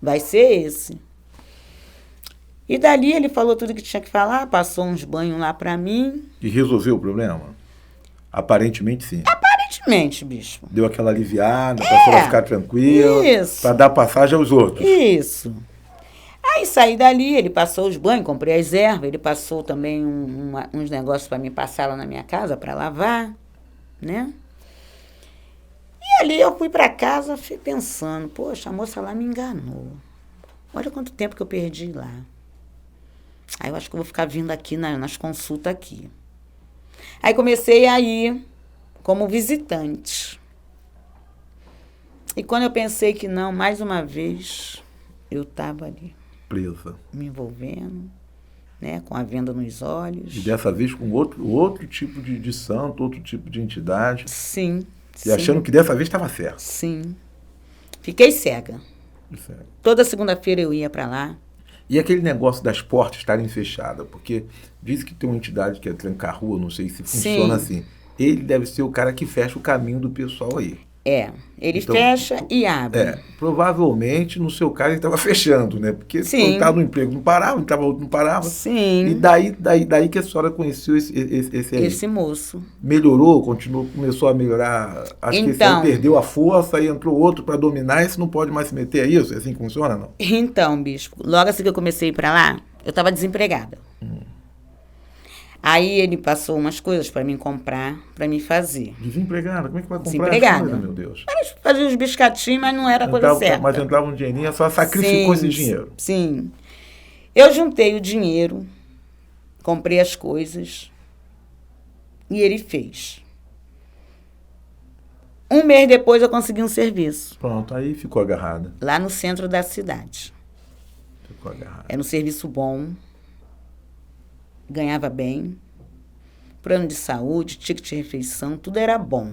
S2: vai ser esse. E dali ele falou tudo que tinha que falar, passou uns banhos lá para mim.
S1: E resolveu o problema? Aparentemente, sim.
S2: Aparentemente, bispo.
S1: Deu aquela aliviada, para ela ficar tranquila.
S2: Isso.
S1: Para dar passagem aos outros.
S2: Isso. Aí saí dali, ele passou os banhos, comprei as ervas, ele passou também uns negócios para me passar lá na minha casa, para lavar, né? E ali eu fui para casa, fui pensando, poxa, a moça lá me enganou. Olha quanto tempo que eu perdi lá. Aí eu acho que eu vou ficar vindo aqui nas consultas aqui. Aí comecei a ir como visitante. E quando eu pensei que não, mais uma vez, eu estava ali.
S1: Presa.
S2: Me envolvendo, né? Com a venda nos olhos.
S1: E dessa vez com outro tipo de santo, outro tipo de entidade.
S2: Sim.
S1: E achando que dessa vez estava certo.
S2: Sim. Fiquei cega.
S1: Certo.
S2: Toda segunda-feira eu ia para lá.
S1: E aquele negócio das portas estarem fechadas, porque diz que tem uma entidade que é tranca-rua, não sei se funciona assim. Ele deve ser o cara que fecha o caminho do pessoal aí.
S2: Ele então, fecha e abre.
S1: Provavelmente, no seu caso, ele estava fechando, né? Porque quando estava no emprego não parava, estava outro não parava.
S2: Sim.
S1: E daí que a senhora conheceu esse
S2: moço.
S1: Melhorou, começou a melhorar. Acho que esse aí perdeu a força e entrou outro para dominar, esse não pode mais se meter, é isso? É assim que funciona, não?
S2: Então, bispo, logo assim que eu comecei a ir para lá, eu estava desempregada. Aí ele passou umas coisas para mim comprar, para mim fazer.
S1: Desempregada? Como é que vai comprar
S2: Desempregada.
S1: Coisa, meu Deus?
S2: Fazia uns biscatinhos, mas não era a coisa certa.
S1: Mas entrava um dinheirinho, só sacrificou esse dinheiro.
S2: Sim. Eu juntei o dinheiro, comprei as coisas e ele fez. Um mês depois eu consegui um serviço.
S1: Pronto, aí ficou agarrada.
S2: Lá no centro da cidade.
S1: Ficou agarrada.
S2: Era um serviço bom. Ganhava bem, plano de saúde, ticket de refeição, tudo era bom.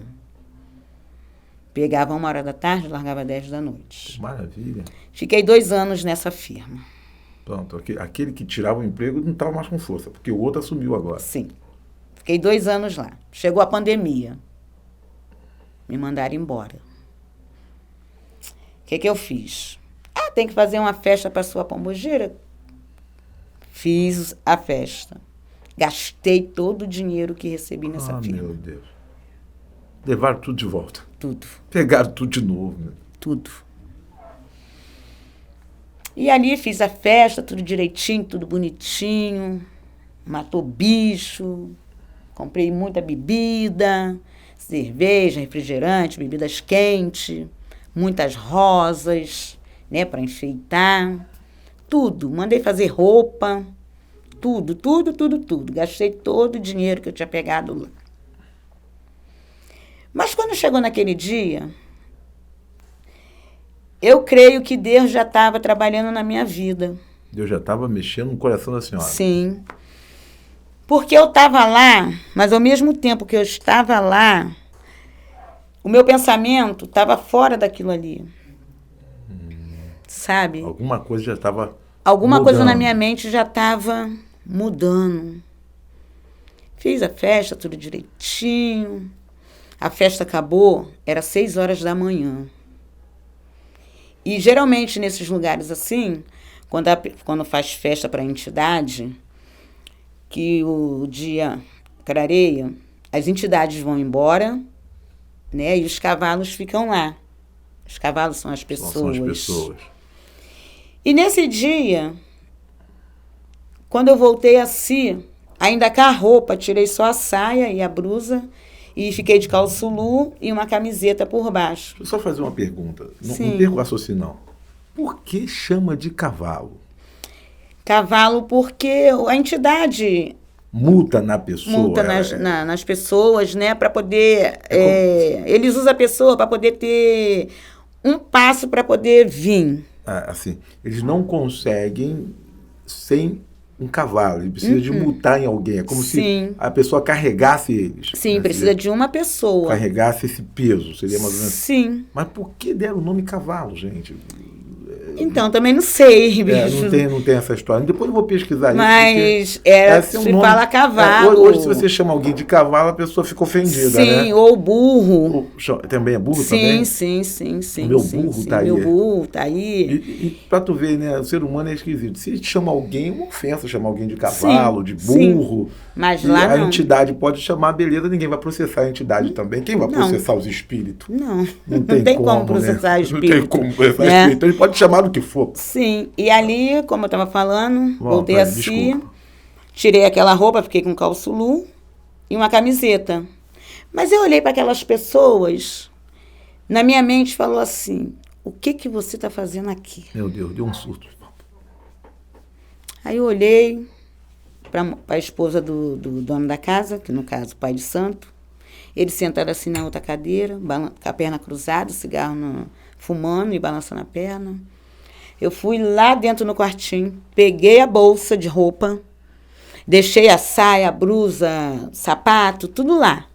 S2: Pegava 1h da tarde, largava 10 da noite.
S1: Maravilha.
S2: Fiquei 2 anos nessa firma.
S1: Pronto, aquele que tirava o emprego não estava mais com força, porque o outro assumiu agora.
S2: Sim. Fiquei 2 anos lá. Chegou a pandemia. Me mandaram embora. O que eu fiz? Tem que fazer uma festa para sua pombogira? Fiz a festa. Gastei todo o dinheiro que recebi nessa firma.
S1: Meu Deus. Levaram tudo de volta.
S2: Tudo.
S1: Pegaram tudo de novo. Né?
S2: Tudo. E ali fiz a festa, tudo direitinho, tudo bonitinho. Matou bicho. Comprei muita bebida, cerveja, refrigerante, bebidas quentes, muitas rosas, né, para enfeitar. Tudo. Mandei fazer roupa. Tudo. Gastei todo o dinheiro que eu tinha pegado lá. Mas quando chegou naquele dia, eu creio que Deus já estava trabalhando na minha vida.
S1: Deus já estava mexendo no coração da senhora.
S2: Sim. Porque eu estava lá, mas ao mesmo tempo que eu estava lá, o meu pensamento estava fora daquilo ali. Sabe?
S1: Alguma coisa já estava
S2: Alguma coisa na minha mente já estava mudando. Fiz a festa, tudo direitinho. A festa acabou, era 6h da manhã. E geralmente nesses lugares assim, quando faz festa para a entidade, que o dia clareia, as entidades vão embora, né? E os cavalos ficam lá. Os cavalos são as pessoas.
S1: São as pessoas.
S2: E nesse dia, quando eu voltei a si, ainda com a roupa, tirei só a saia e a blusa e fiquei de calçulu e uma camiseta por baixo.
S1: Deixa eu só fazer uma pergunta. Não
S2: Sim.
S1: perco o raciocínio, não. Por que chama de cavalo?
S2: Cavalo porque a entidade
S1: multa na pessoa.
S2: Multa nas pessoas, né? Para poder... eles usam a pessoa para poder ter um passo para poder vir.
S1: Assim, eles não conseguem sem um cavalo. Ele precisa de multar em alguém. É como se a pessoa carregasse eles.
S2: Sim, precisa de uma pessoa.
S1: Carregasse esse peso. Seria mais ou menos...
S2: Sim.
S1: Mas por que deram o nome cavalo, gente?
S2: Então, também não sei, bicho.
S1: Não tem essa história. Depois eu vou pesquisar isso.
S2: Mas se
S1: nome,
S2: fala cavalo.
S1: Hoje, se você chama alguém de cavalo, a pessoa fica ofendida, né?
S2: Sim, ou burro.
S1: Também é burro também?
S2: Sim.
S1: O meu burro tá aí.
S2: Meu burro tá aí.
S1: E pra tu ver, né? O ser humano é esquisito. Se chama alguém, é uma ofensa chamar alguém de cavalo, de burro.
S2: Mas lá
S1: a entidade pode chamar, beleza, ninguém vai processar a entidade também. Quem vai processar os espíritos?
S2: Não tem como processar espírito.
S1: Não tem como processar espírito. Ele pode chamar do que for.
S2: Sim. E ali, como eu estava falando, voltei assim, tirei aquela roupa, fiquei com calçulu e uma camiseta. Mas eu olhei para aquelas pessoas, na minha mente falou assim, o que você está fazendo aqui?
S1: Meu Deus, deu um surto.
S2: Aí eu olhei para a esposa do dono da casa, que no caso o pai de santo, ele sentado assim na outra cadeira, com a perna cruzada, cigarro fumando e balançando a perna. Eu fui lá dentro no quartinho, peguei a bolsa de roupa Deixei a saia, a blusa, sapato, tudo lá.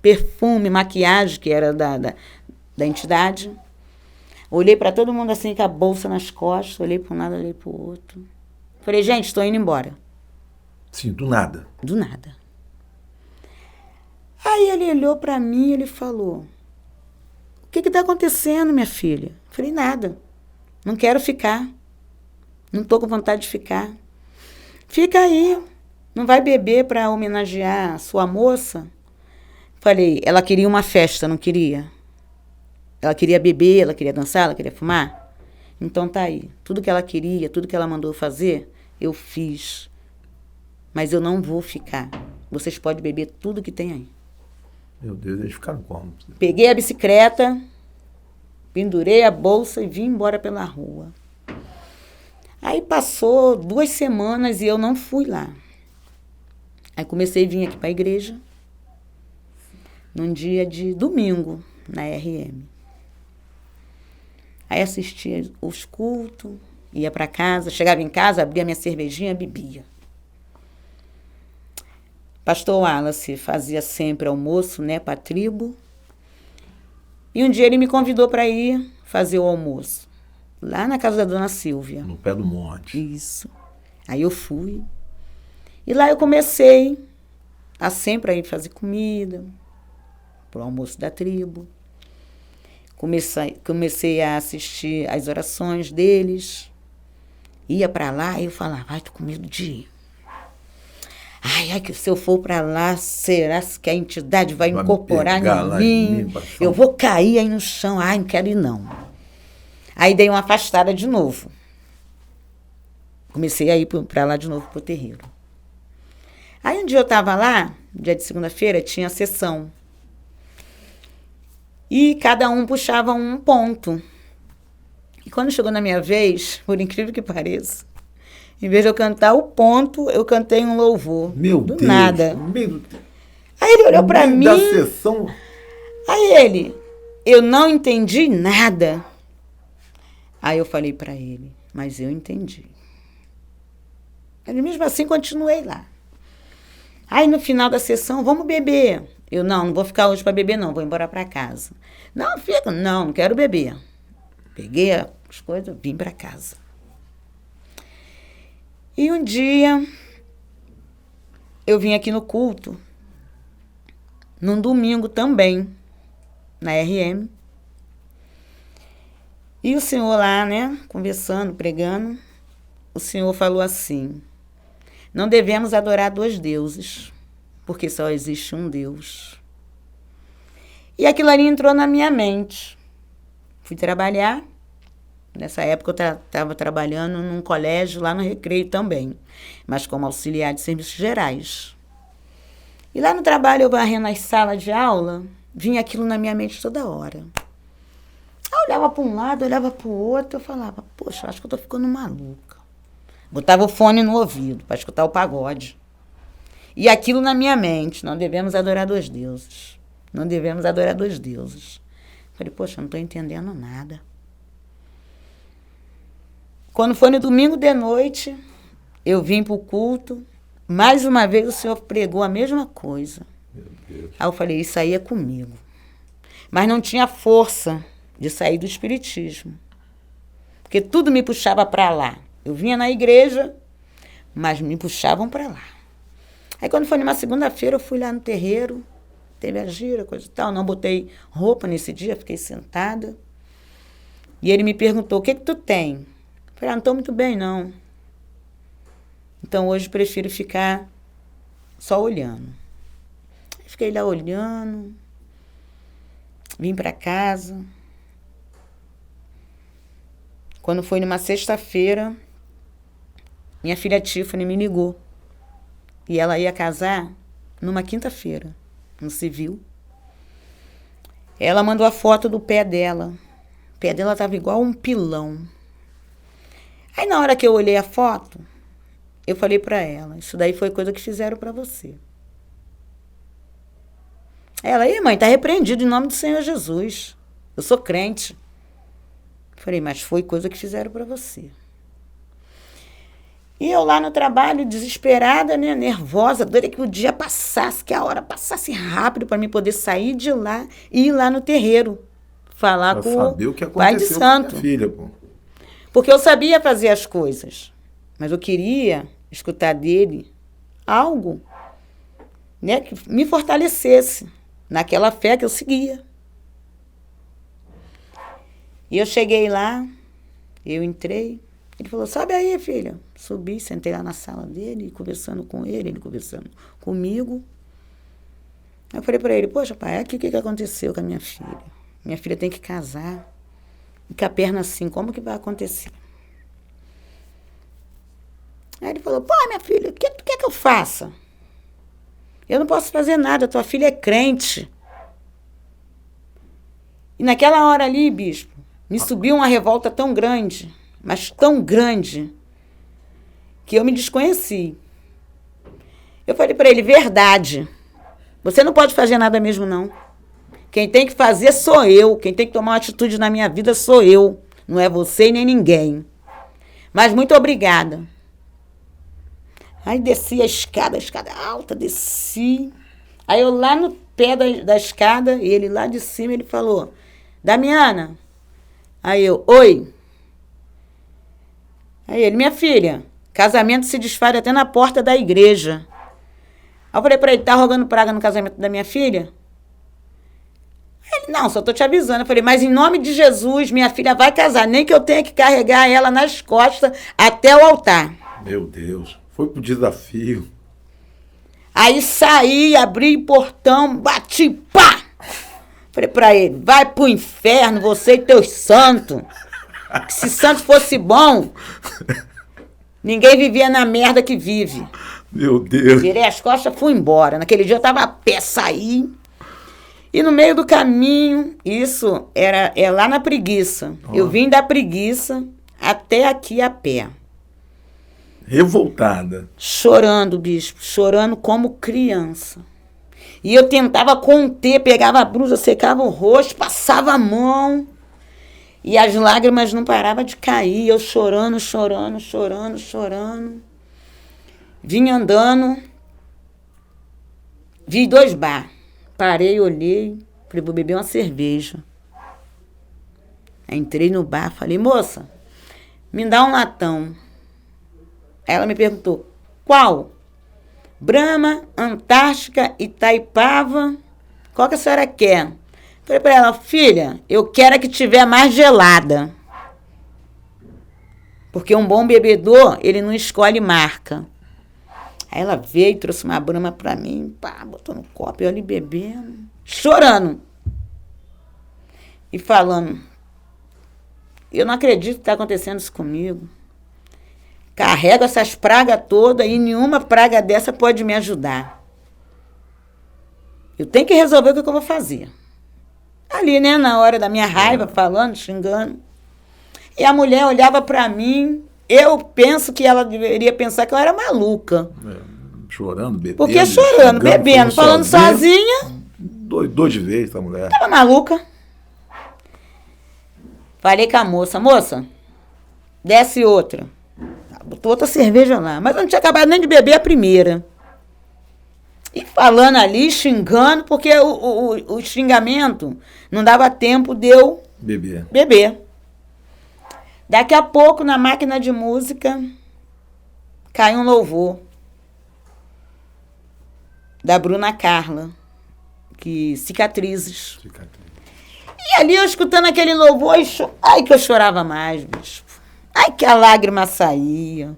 S2: Perfume, maquiagem, que era da entidade. Olhei para todo mundo assim, com a bolsa nas costas. Olhei para um lado, olhei para o outro. Falei, gente, estou indo embora.
S1: Sim, do nada.
S2: Do nada. Aí ele olhou para mim e ele falou, o que está acontecendo, minha filha? Falei, nada. Não quero ficar. Não estou com vontade de ficar. Fica aí. Não vai beber para homenagear a sua moça? Falei, ela queria uma festa, não queria? Ela queria beber, ela queria dançar, ela queria fumar? Então tá aí. Tudo que ela queria, tudo que ela mandou fazer, eu fiz. Mas eu não vou ficar. Vocês podem beber tudo que tem aí.
S1: Meu Deus, eles ficaram como?
S2: Peguei a bicicleta, pendurei a bolsa e vim embora pela rua. Aí passou 2 semanas e eu não fui lá. Aí comecei a vir aqui para a igreja, num dia de domingo, na RM. Aí assistia os cultos, ia para casa, chegava em casa, abria minha cervejinha, bebia. Pastor Wallace fazia sempre almoço, né, para a tribo. E um dia ele me convidou para ir fazer o almoço, lá na casa da dona Silvia.
S1: No pé do monte.
S2: Isso. Aí eu fui. E lá eu comecei a sempre ir fazer comida para o almoço da tribo. Comecei a assistir as orações deles. Ia para lá e eu falava, ai, tô com medo de ir. Ai, que se eu for para lá, será que a entidade vai incorporar em mim? Eu vou cair aí no chão. Ai, não quero ir não. Aí dei uma afastada de novo. Comecei a ir para lá de novo, pro terreiro. Aí um dia eu estava lá, dia de segunda-feira, tinha sessão. E cada um puxava um ponto. E quando chegou na minha vez, por incrível que pareça, em vez de eu cantar o ponto, eu cantei um louvor.
S1: Meu
S2: do
S1: Deus.
S2: nada.
S1: Meu...
S2: Aí ele olhou para mim.
S1: Da sessão.
S2: Aí ele, eu não entendi nada. Aí eu falei para ele, mas eu entendi. Ele mesmo assim continuei lá. Aí no final da sessão, vamos beber. Eu, não vou ficar hoje para beber não, vou embora para casa. Não, fica, não quero beber. Peguei as coisas, vim para casa. E um dia, eu vim aqui no culto, num domingo também, na RM. E o senhor lá, né, conversando, pregando, o senhor falou assim, não devemos adorar 2 deuses, porque só existe um Deus. E aquilo ali entrou na minha mente. Fui trabalhar. Nessa época eu estava trabalhando num colégio lá no Recreio também, mas como auxiliar de serviços gerais. E lá no trabalho, eu varrendo as salas de aula, vinha aquilo na minha mente toda hora. Eu olhava para um lado, olhava para o outro, eu falava, poxa, acho que eu estou ficando maluca. Botava o fone no ouvido para escutar o pagode. E aquilo na minha mente, não devemos adorar 2 deuses. Não devemos adorar 2 deuses. Falei, poxa, não estou entendendo nada. Quando foi no domingo de noite, eu vim para o culto. Mais uma vez o senhor pregou a mesma coisa.
S1: Meu Deus.
S2: Aí eu falei, isso aí é comigo. Mas não tinha força de sair do espiritismo. Porque tudo me puxava para lá. Eu vinha na igreja, mas me puxavam para lá. Aí quando foi numa segunda-feira, eu fui lá no terreiro, teve a gira, coisa e tal. Não botei roupa nesse dia, fiquei sentada. E ele me perguntou, o que tu tem? Eu falei, não estou muito bem, não. Então hoje prefiro ficar só olhando. Fiquei lá olhando, vim para casa. Quando foi numa sexta-feira, minha filha Tiffany me ligou. E ela ia casar numa quinta-feira, no civil. Ela mandou a foto do pé dela. O pé dela estava igual um pilão. Aí na hora que eu olhei a foto, eu falei para ela, isso daí foi coisa que fizeram para você. Ela, mãe, tá repreendido em nome do Senhor Jesus. Eu sou crente. Falei, mas foi coisa que fizeram para você. E eu lá no trabalho, desesperada, né, nervosa, doida que o dia passasse, que a hora passasse rápido para mim poder sair de lá e ir lá no terreiro falar
S1: Pra
S2: com
S1: saber o que
S2: o pai de
S1: aconteceu com a minha
S2: santo.
S1: filha, pô.
S2: Porque eu sabia fazer as coisas, mas eu queria escutar dele algo, né, que me fortalecesse naquela fé que eu seguia. E eu cheguei lá, eu entrei, ele falou, sobe aí, filha. Subi, sentei lá na sala dele, conversando com ele conversando comigo. Aí eu falei para ele, poxa, pai, aqui o que aconteceu com a minha filha? Minha filha tem que casar. E com a perna assim, como que vai acontecer? Aí ele falou, pô, minha filha, o que tu quer que eu faça? Eu não posso fazer nada, tua filha é crente. E naquela hora ali, bispo, me subiu uma revolta tão grande, mas tão grande, que eu me desconheci. Eu falei para ele, verdade, você não pode fazer nada mesmo, não. Quem tem que fazer sou eu, quem tem que tomar uma atitude na minha vida sou eu, não é você e nem ninguém. Mas muito obrigada. Aí desci a escada alta, desci. Aí eu lá no pé da escada, e ele lá de cima, ele falou, Damiana. Aí eu, oi. Aí ele, minha filha, casamento se desfaz até na porta da igreja. Aí eu falei pra ele, tá rogando praga no casamento da minha filha? Ele, não, só tô te avisando. Eu falei, mas em nome de Jesus, minha filha vai casar, nem que eu tenha que carregar ela nas costas até o altar.
S1: Meu Deus, foi pro desafio.
S2: Aí saí, abri o portão, bati, pá! Falei pra ele, vai pro inferno, você e teus santos. Que se santo fosse bom, ninguém vivia na merda que vive.
S1: Meu Deus.
S2: Virei as costas, fui embora. Naquele dia eu tava a pé, saí. E no meio do caminho, isso é lá na Preguiça. Oh. Eu vim da Preguiça até aqui a pé.
S1: Revoltada.
S2: Chorando, bispo. Chorando como criança. E eu tentava conter, pegava a blusa, secava o rosto, passava a mão. E as lágrimas não paravam de cair. Eu chorando. Vim andando. Vi 2 bar. Parei, olhei. Falei, vou beber uma cerveja. Aí entrei no bar, falei, moça, me dá um latão. Aí ela me perguntou, qual? Brahma, Antártica, Itaipava, qual que a senhora quer? Falei para ela, filha, eu quero a que tiver mais gelada. Porque um bom bebedor, ele não escolhe marca. Aí ela veio, trouxe uma Brahma para mim, pá, botou no copo, eu ali bebendo, chorando. E falando, eu não acredito que está acontecendo isso comigo. Carrego essas pragas todas e nenhuma praga dessa pode me ajudar. Eu tenho que resolver o que eu vou fazer. Ali, né, na hora da minha raiva, falando, xingando. E a mulher olhava para mim, eu penso que ela deveria pensar que eu era maluca.
S1: Chorando, bebendo.
S2: Porque chorando, bebendo, falando sozinha.
S1: Doido de vez, essa mulher.
S2: Tava maluca. Falei com a moça, desce outra. Botou outra cerveja lá. Mas eu não tinha acabado nem de beber a primeira. E falando ali, xingando, porque o xingamento não dava tempo de eu beber. Daqui a pouco, na máquina de música, caiu um louvor da Bruna Carla, que Cicatrizes. E ali eu escutando aquele louvor, ai que eu chorava mais, bicho. Ai, que a lágrima saía.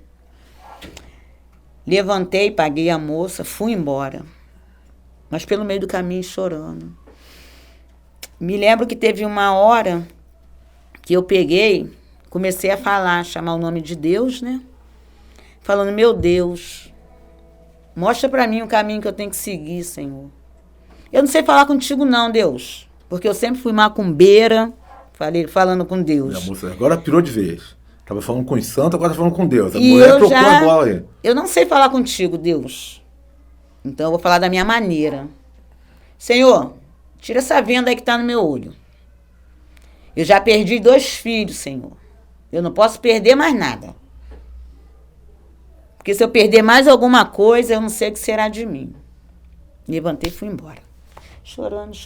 S2: Levantei, paguei a moça, fui embora. Mas pelo meio do caminho chorando. Me lembro que teve uma hora que eu peguei, comecei a falar, chamar o nome de Deus, né? Falando, meu Deus, mostra pra mim o caminho que eu tenho que seguir, Senhor. Eu não sei falar contigo não, Deus. Porque eu sempre fui macumbeira, falando com Deus.
S1: A moça agora pirou de vez. Estava falando com os santos, agora está falando com Deus. A mulher trocou a bola aí.
S2: Eu não sei falar contigo, Deus. Então eu vou falar da minha maneira. Senhor, tira essa venda aí que está no meu olho. Eu já perdi 2 filhos, Senhor. Eu não posso perder mais nada. Porque se eu perder mais alguma coisa, eu não sei o que será de mim. Levantei e fui embora. Chorando. E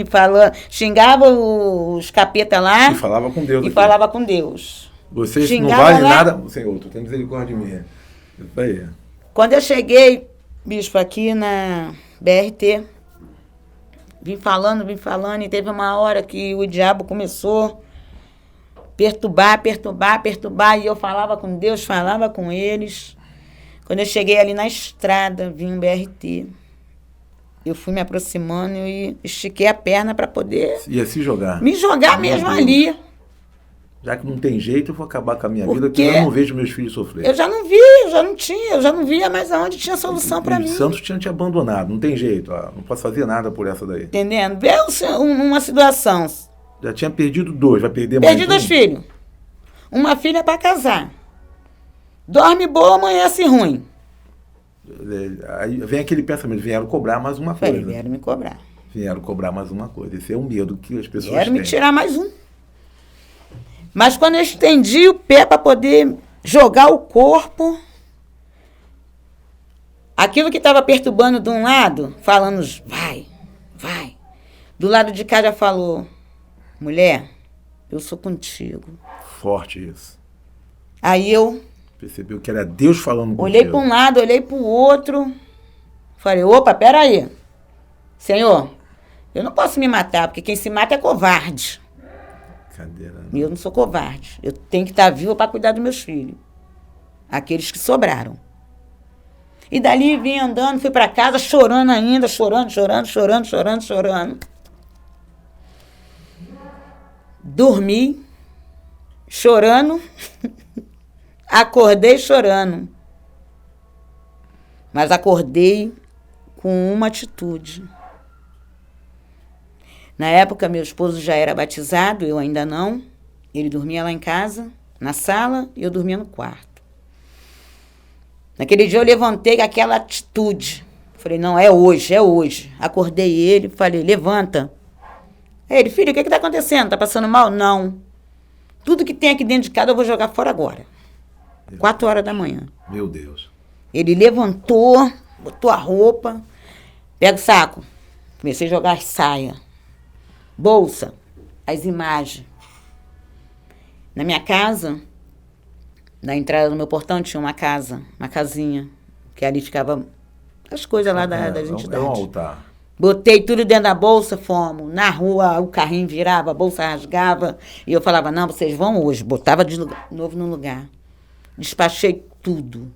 S2: falando, xingava os capeta lá.
S1: E falava com Deus.
S2: E falava com Deus.
S1: Vocês
S2: Xingava
S1: não valem
S2: lá.
S1: nada, Senhor, tu tem misericórdia de mim. Isso aí.
S2: Quando eu cheguei, bispo, aqui na BRT, vim falando, e teve uma hora que o diabo começou perturbar, e eu falava com Deus, falava com eles. Quando eu cheguei ali na estrada, vi um BRT. Eu fui me aproximando e estiquei a perna para poder...
S1: Ia se jogar.
S2: Me jogar mesmo ali.
S1: Já que não tem jeito, eu vou acabar com a minha vida,
S2: Porque
S1: porque eu não vejo meus filhos sofrer.
S2: Eu já não via mais aonde tinha solução para mim.
S1: Os santos tinham te abandonado, não tem jeito, não posso fazer nada por essa daí.
S2: Entendendo? Vê uma situação.
S1: Já tinha perdido 2, vai perder mais
S2: Perdi 2 filhos. Uma filha para casar. Dorme boa, amanhece ruim.
S1: Aí vem aquele pensamento, vieram cobrar mais uma coisa.
S2: Vieram me cobrar.
S1: Vieram cobrar mais uma coisa. Esse é o medo que as pessoas
S2: Vieram
S1: têm.
S2: me tirar mais um. Mas quando eu estendi o pé para poder jogar o corpo, aquilo que estava perturbando de um lado, falando, vai. Do lado de cá já falou, mulher, eu sou contigo.
S1: Forte isso.
S2: Aí eu
S1: percebeu que era Deus falando contigo.
S2: Olhei para um lado, olhei para o outro. Falei, opa, peraí. Senhor, eu não posso me matar, porque quem se mata é covarde.
S1: Cadeira.
S2: E eu não sou covarde. Eu tenho que estar viva para cuidar dos meus filhos. Aqueles que sobraram. E dali vim andando, fui para casa chorando ainda, chorando. Dormi, chorando. Acordei chorando. Mas acordei com uma atitude. Na época, meu esposo já era batizado, eu ainda não. Ele dormia lá em casa, na sala, e eu dormia no quarto. Naquele dia eu levantei com aquela atitude. Falei, não, é hoje. Acordei ele, falei, levanta. Ele, filho, o que está acontecendo? Está passando mal? Não. Tudo que tem aqui dentro de casa eu vou jogar fora agora. 4 horas da manhã.
S1: Meu Deus.
S2: Ele levantou, botou a roupa, pega o saco. Comecei a jogar as saias, bolsa, as imagens. Na minha casa, na entrada do meu portão, tinha uma casinha, que ali ficava as coisas lá das entidades.
S1: É um altar.
S2: Botei tudo dentro da bolsa, fomos. Na rua, o carrinho virava, a bolsa rasgava. E eu falava, não, vocês vão hoje. Botava de novo no lugar. Despachei tudo.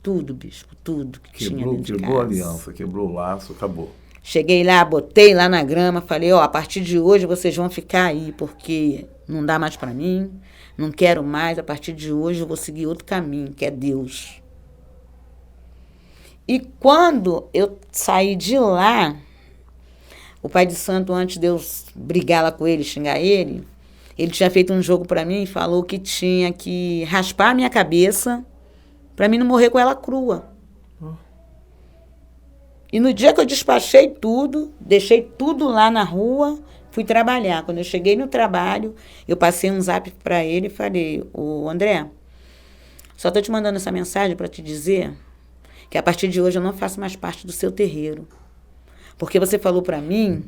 S2: Tudo, bispo, tudo que tinha dentro de casa.
S1: Quebrou a aliança, quebrou o laço, acabou.
S2: Cheguei lá, botei lá na grama, falei, a partir de hoje vocês vão ficar aí, porque não dá mais para mim, não quero mais, a partir de hoje eu vou seguir outro caminho, que é Deus. E quando eu saí de lá, o pai de santo, antes de eu brigar lá com ele, xingar ele tinha feito um jogo para mim e falou que tinha que raspar a minha cabeça para mim não morrer com ela crua. E no dia que eu despachei tudo, deixei tudo lá na rua, fui trabalhar. Quando eu cheguei no trabalho, eu passei um zap para ele e falei, ô André, só estou te mandando essa mensagem para te dizer que a partir de hoje eu não faço mais parte do seu terreiro. Porque você falou para mim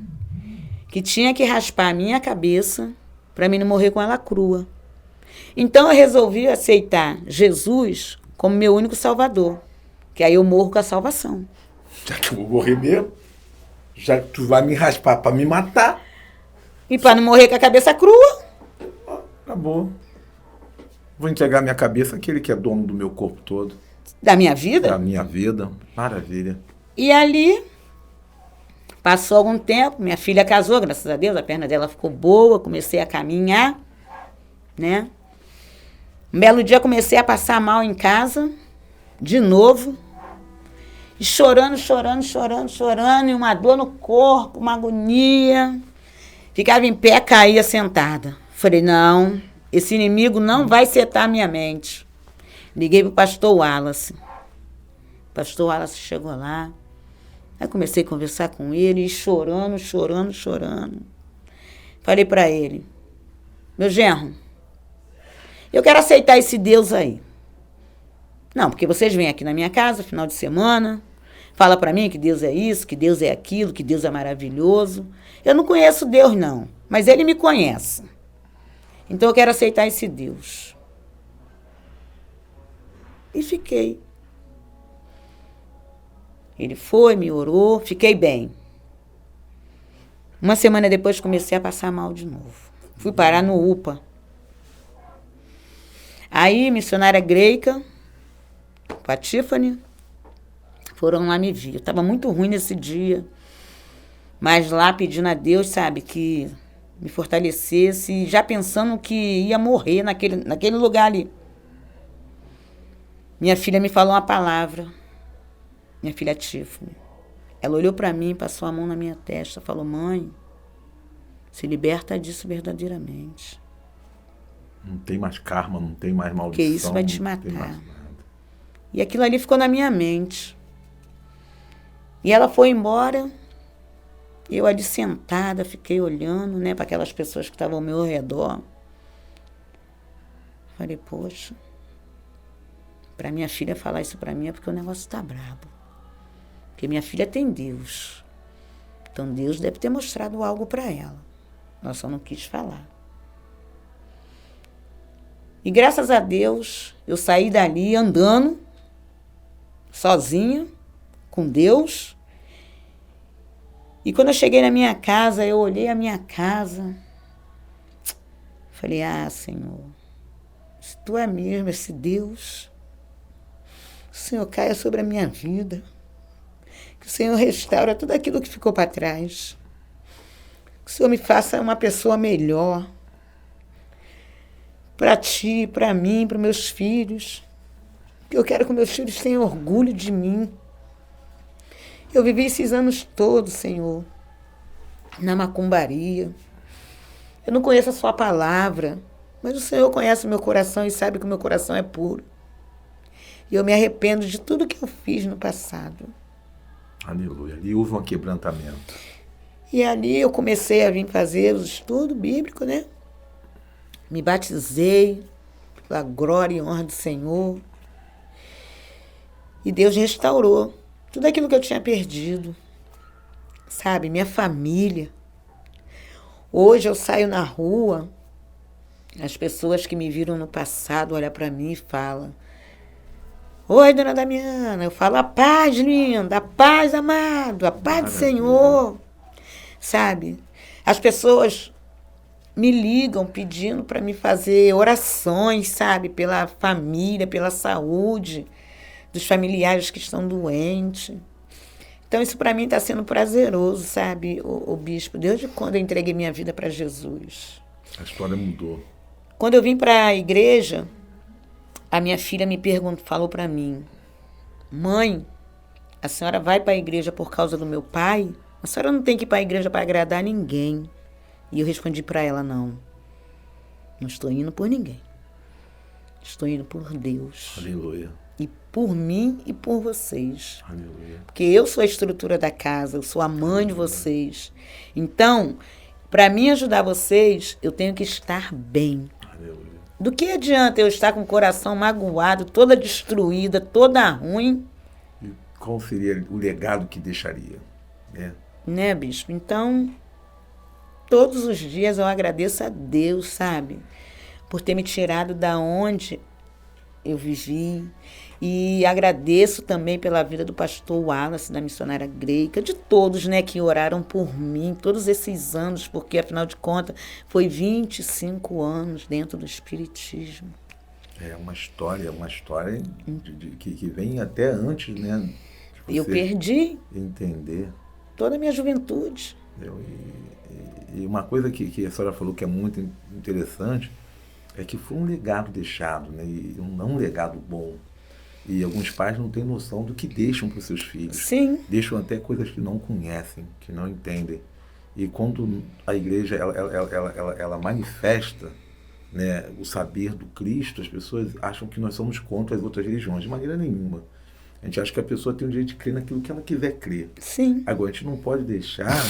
S2: que tinha que raspar a minha cabeça para mim não morrer com ela crua. Então eu resolvi aceitar Jesus como meu único salvador, que aí eu morro com a salvação.
S1: Já que eu vou morrer mesmo, já que tu vai me raspar para me matar.
S2: E para não morrer com a cabeça crua.
S1: Acabou. Vou entregar minha cabeça àquele que é dono do meu corpo todo.
S2: Da minha vida?
S1: Da minha vida. Maravilha.
S2: E ali, passou algum tempo, minha filha casou, graças a Deus, a perna dela ficou boa, comecei a caminhar, né? Um belo dia comecei a passar mal em casa, de novo, e chorando, e uma dor no corpo, uma agonia. Ficava em pé, caía sentada. Falei, não, esse inimigo não vai setar a minha mente. Liguei pro pastor Wallace. O pastor Wallace chegou lá. Aí comecei a conversar com ele, chorando. Falei para ele, meu genro, eu quero aceitar esse Deus aí. Não, porque vocês vêm aqui na minha casa, final de semana, fala para mim que Deus é isso, que Deus é aquilo, que Deus é maravilhoso. Eu não conheço Deus, não, mas Ele me conhece. Então eu quero aceitar esse Deus. E fiquei. Ele foi, me orou, fiquei bem. Uma semana depois comecei a passar mal de novo. Fui parar no UPA. Aí, missionária Greica, com a Tiffany, foram lá me ver. Eu estava muito ruim nesse dia, mas lá pedindo a Deus, sabe, que me fortalecesse, já pensando que ia morrer naquele lugar ali. Minha filha me falou uma palavra, minha filha Tiffany. Ela olhou para mim, passou a mão na minha testa, falou: mãe, se liberta disso verdadeiramente.
S1: Não tem mais karma, não tem mais maldição.
S2: Porque isso vai te matar. E aquilo ali ficou na minha mente. E ela foi embora, eu ali sentada, fiquei olhando, né, para aquelas pessoas que estavam ao meu redor. Falei, poxa, para minha filha falar isso para mim é porque o negócio está brabo. Porque minha filha tem Deus. Então Deus deve ter mostrado algo para ela. Ela só não quis falar. E graças a Deus, eu saí dali andando, sozinha, com Deus. E quando eu cheguei na minha casa, eu olhei a minha casa. Falei, Senhor, se Tu é mesmo esse Deus, que o Senhor caia sobre a minha vida. Que o Senhor restaure tudo aquilo que ficou para trás. Que o Senhor me faça uma pessoa melhor. Para Ti, para mim, para meus filhos. Eu quero que meus filhos tenham orgulho de mim. Eu vivi esses anos todos, Senhor, na macumbaria. Eu não conheço a Sua palavra, mas o Senhor conhece o meu coração e sabe que o meu coração é puro. E eu me arrependo de tudo que eu fiz no passado.
S1: Aleluia. Ali houve um quebrantamento.
S2: E ali eu comecei a vir fazer os estudos bíblicos, né? Me batizei pela glória e honra do Senhor. E Deus restaurou tudo aquilo que eu tinha perdido. Sabe, minha família. Hoje eu saio na rua, as pessoas que me viram no passado olham para mim e falam: oi, dona Damiana. Eu falo: a paz, linda, a paz, amado, a paz do Senhor. Sabe, as pessoas me ligam pedindo para me fazer orações, sabe, pela família, pela saúde dos familiares que estão doentes. Então isso para mim está sendo prazeroso, sabe, o bispo, desde quando eu entreguei minha vida para Jesus.
S1: A história mudou.
S2: Quando eu vim para a igreja, a minha filha me falou para mim: mãe, a senhora vai para a igreja por causa do meu pai? A senhora não tem que ir para a igreja para agradar ninguém. E eu respondi para ela: não estou indo por ninguém. Estou indo por Deus.
S1: Aleluia.
S2: E por mim e por vocês.
S1: Aleluia.
S2: Porque eu sou a estrutura da casa, eu sou a mãe de vocês. Então, para mim ajudar vocês, eu tenho que estar bem.
S1: Aleluia.
S2: Do que adianta eu estar com o coração magoado, toda destruída, toda ruim?
S1: E qual seria o legado que deixaria?
S2: Né, bispo? Então, todos os dias eu agradeço a Deus, sabe? Por ter me tirado da onde eu vivi. E agradeço também pela vida do pastor Wallace, da missionária Greica, de todos, né, que oraram por mim todos esses anos, porque, afinal de contas, foi 25 anos dentro do Espiritismo.
S1: É uma história que vem até antes, né?
S2: Eu perdi
S1: entender
S2: toda a minha juventude.
S1: E uma coisa que a senhora falou que é muito interessante é que foi um legado deixado, né? E não um legado bom. E alguns pais não têm noção do que deixam para os seus filhos.
S2: Sim.
S1: Deixam até coisas que não conhecem, que não entendem. E quando a igreja ela manifesta, né, o saber do Cristo, as pessoas acham que nós somos contra as outras religiões. De maneira nenhuma. A gente acha que a pessoa tem o direito de crer naquilo que ela quiser crer.
S2: Sim.
S1: Agora, a gente não pode deixar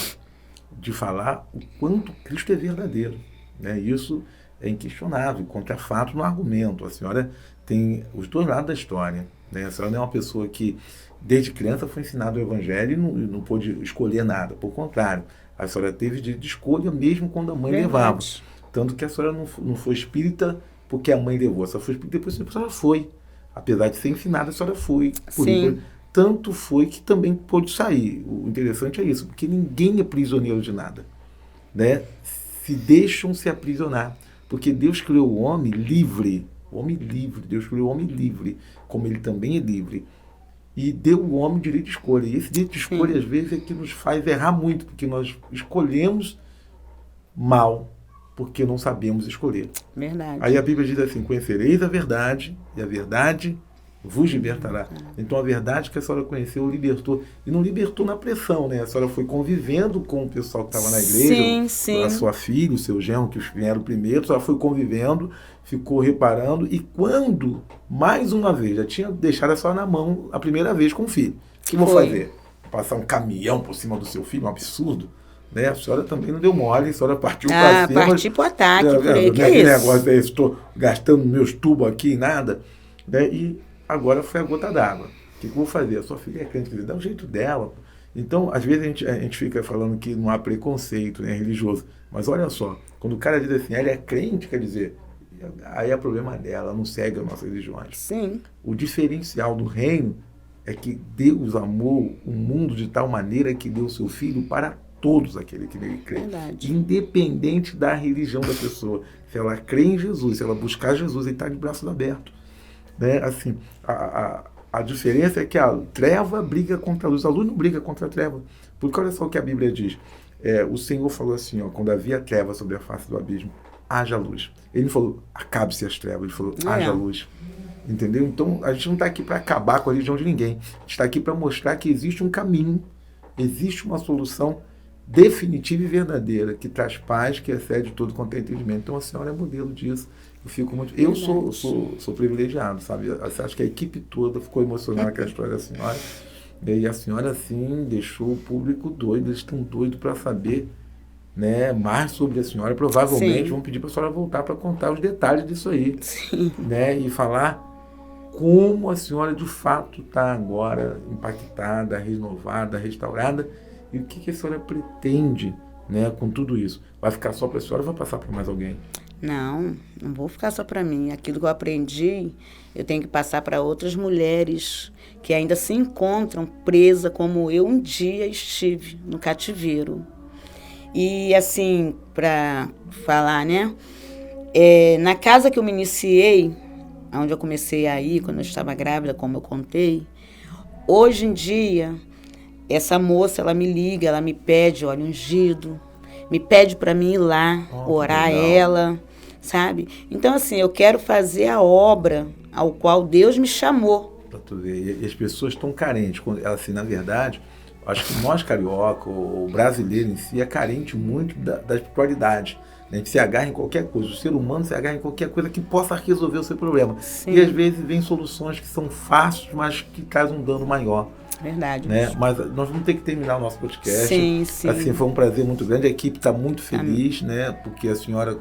S1: de falar o quanto Cristo é verdadeiro, né? Isso é inquestionável, contra fato no argumento. A senhora tem os dois lados da história, né? A senhora não é uma pessoa que, desde criança, foi ensinada o evangelho e não pôde escolher nada. Por contrário, a senhora teve de escolha mesmo quando a mãe levava. Tanto que a senhora não foi espírita porque a mãe levou. A senhora foi espírita depois que a senhora foi. Apesar de ser ensinada, a senhora foi. Tanto foi que também pôde sair. O interessante é isso, porque ninguém é prisioneiro de nada, né? Se deixam se aprisionar. Porque Deus criou o homem livre. O homem livre. Deus criou o homem livre, como ele também é livre. E deu ao homem direito de escolha. E esse direito de escolha, às vezes, é que nos faz errar muito, porque nós escolhemos mal, porque não sabemos escolher.
S2: Verdade.
S1: Aí a Bíblia diz assim: conhecereis a verdade, e a verdade vos libertará. Então a verdade que a senhora conheceu libertou. E não libertou na pressão, né? A senhora foi convivendo com o pessoal que estava na igreja, a sua filha, o seu genro, que vieram primeiro, a senhora foi convivendo, ficou reparando, e quando, mais uma vez, já tinha deixado a senhora na mão a primeira vez com o filho. O que vou fazer? Passar um caminhão por cima do seu filho? Um absurdo. Né? A senhora também não deu mole, a senhora partiu para cima.
S2: Parti para o ataque,
S1: que é isso? Negócio é, estou gastando meus tubos aqui e nada. Né? E agora foi a gota d'água. O que eu vou fazer? A sua filha é crente, dá o jeito dela. Então, às vezes a gente fica falando que não há preconceito, né, religioso. Mas olha só, quando o cara diz assim, ela é crente, quer dizer, aí é problema dela, não segue as nossas religiões.
S2: Sim.
S1: O diferencial do reino é que Deus amou o mundo de tal maneira que deu o seu filho para todos aqueles que nele crê. Independente da religião da pessoa. Se ela crê em Jesus, se ela buscar Jesus, ele está de braços abertos. Né? Assim, a diferença é que a treva briga contra a luz. A luz não briga contra a treva. Porque olha só o que a Bíblia diz. O Senhor falou assim, ó, quando havia treva sobre a face do abismo, haja luz. Ele não falou, acabe-se as trevas. Ele falou, haja luz. Entendeu? Então, a gente não está aqui para acabar com a religião de ninguém. A gente está aqui para mostrar que existe um caminho, existe uma solução definitiva e verdadeira, que traz paz, que excede todo quanto é entendimento. Então, a senhora é modelo disso. Eu fico muito... Eu sou privilegiado, sabe? Acho que a equipe toda ficou emocionada com a história da senhora. E a senhora, assim, deixou o público doido. Eles estão doidos para saber, né, mais sobre a senhora. Provavelmente vão pedir para a senhora voltar para contar os detalhes disso aí. Né? E falar como a senhora, de fato, está agora impactada, renovada, restaurada. E o que a senhora pretende, né, com tudo isso? Vai ficar só para a senhora ou vai passar para mais alguém?
S2: Não vou ficar só para mim. Aquilo que eu aprendi, eu tenho que passar para outras mulheres que ainda se encontram presas como eu um dia estive no cativeiro. E assim, para falar, né? Na casa que eu me iniciei, onde eu comecei a ir quando eu estava grávida, como eu contei, hoje em dia, essa moça, ela me liga, ela me pede óleo ungido, me pede para mim ir lá, orar ela, sabe? Então, assim, eu quero fazer a obra ao qual Deus me chamou.
S1: Para tu ver, e as pessoas estão carentes. Assim, na verdade, acho que nós carioca, o brasileiro em si, é carente muito da espiritualidade. A gente se agarra em qualquer coisa. O ser humano se agarra em qualquer coisa que possa resolver o seu problema. E às vezes vem soluções que são fáceis, mas que trazem um dano maior.
S2: Verdade.
S1: Né? Mas nós vamos ter que terminar o nosso podcast.
S2: Sim.
S1: Assim, foi um prazer muito grande. A equipe está muito feliz, né? Porque a senhora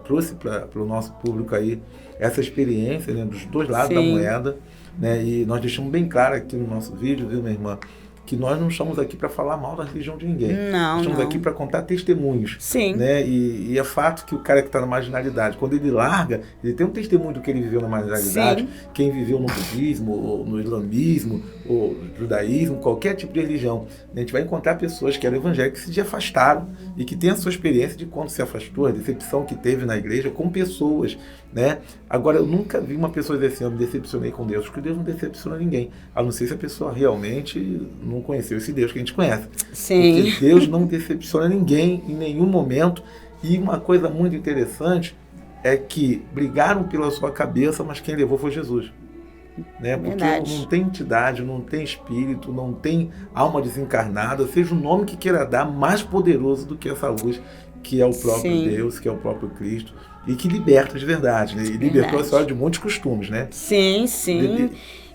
S1: trouxe para o nosso público aí essa experiência, né, dos dois lados da moeda. Né? E nós deixamos bem claro aqui no nosso vídeo, viu, minha irmã? Que nós não estamos aqui para falar mal da religião de ninguém. Nós estamos aqui para contar testemunhos. Né? E é fato que o cara que está na marginalidade, quando ele larga, ele tem um testemunho do que ele viveu na marginalidade. Quem viveu no budismo, ou no islamismo, ou no judaísmo, qualquer tipo de religião. A gente vai encontrar pessoas que eram evangélicas que se afastaram e que têm a sua experiência de quando se afastou, a decepção que teve na igreja com pessoas. Né? Agora, eu nunca vi uma pessoa dizer assim, eu me decepcionei com Deus, porque Deus não decepciona ninguém, a não ser se a pessoa realmente não conheceu esse Deus que a gente conhece. Porque Deus não decepciona ninguém em nenhum momento. E uma coisa muito interessante é que brigaram pela sua cabeça, mas quem levou foi Jesus. Né? Porque não tem entidade, não tem espírito, não tem alma desencarnada, seja o nome que queira dar, mais poderoso do que essa luz, que é o próprio Deus, que é o próprio Cristo, e que liberta de verdade, né? E libertou a senhora de muitos costumes, né?
S2: Sim.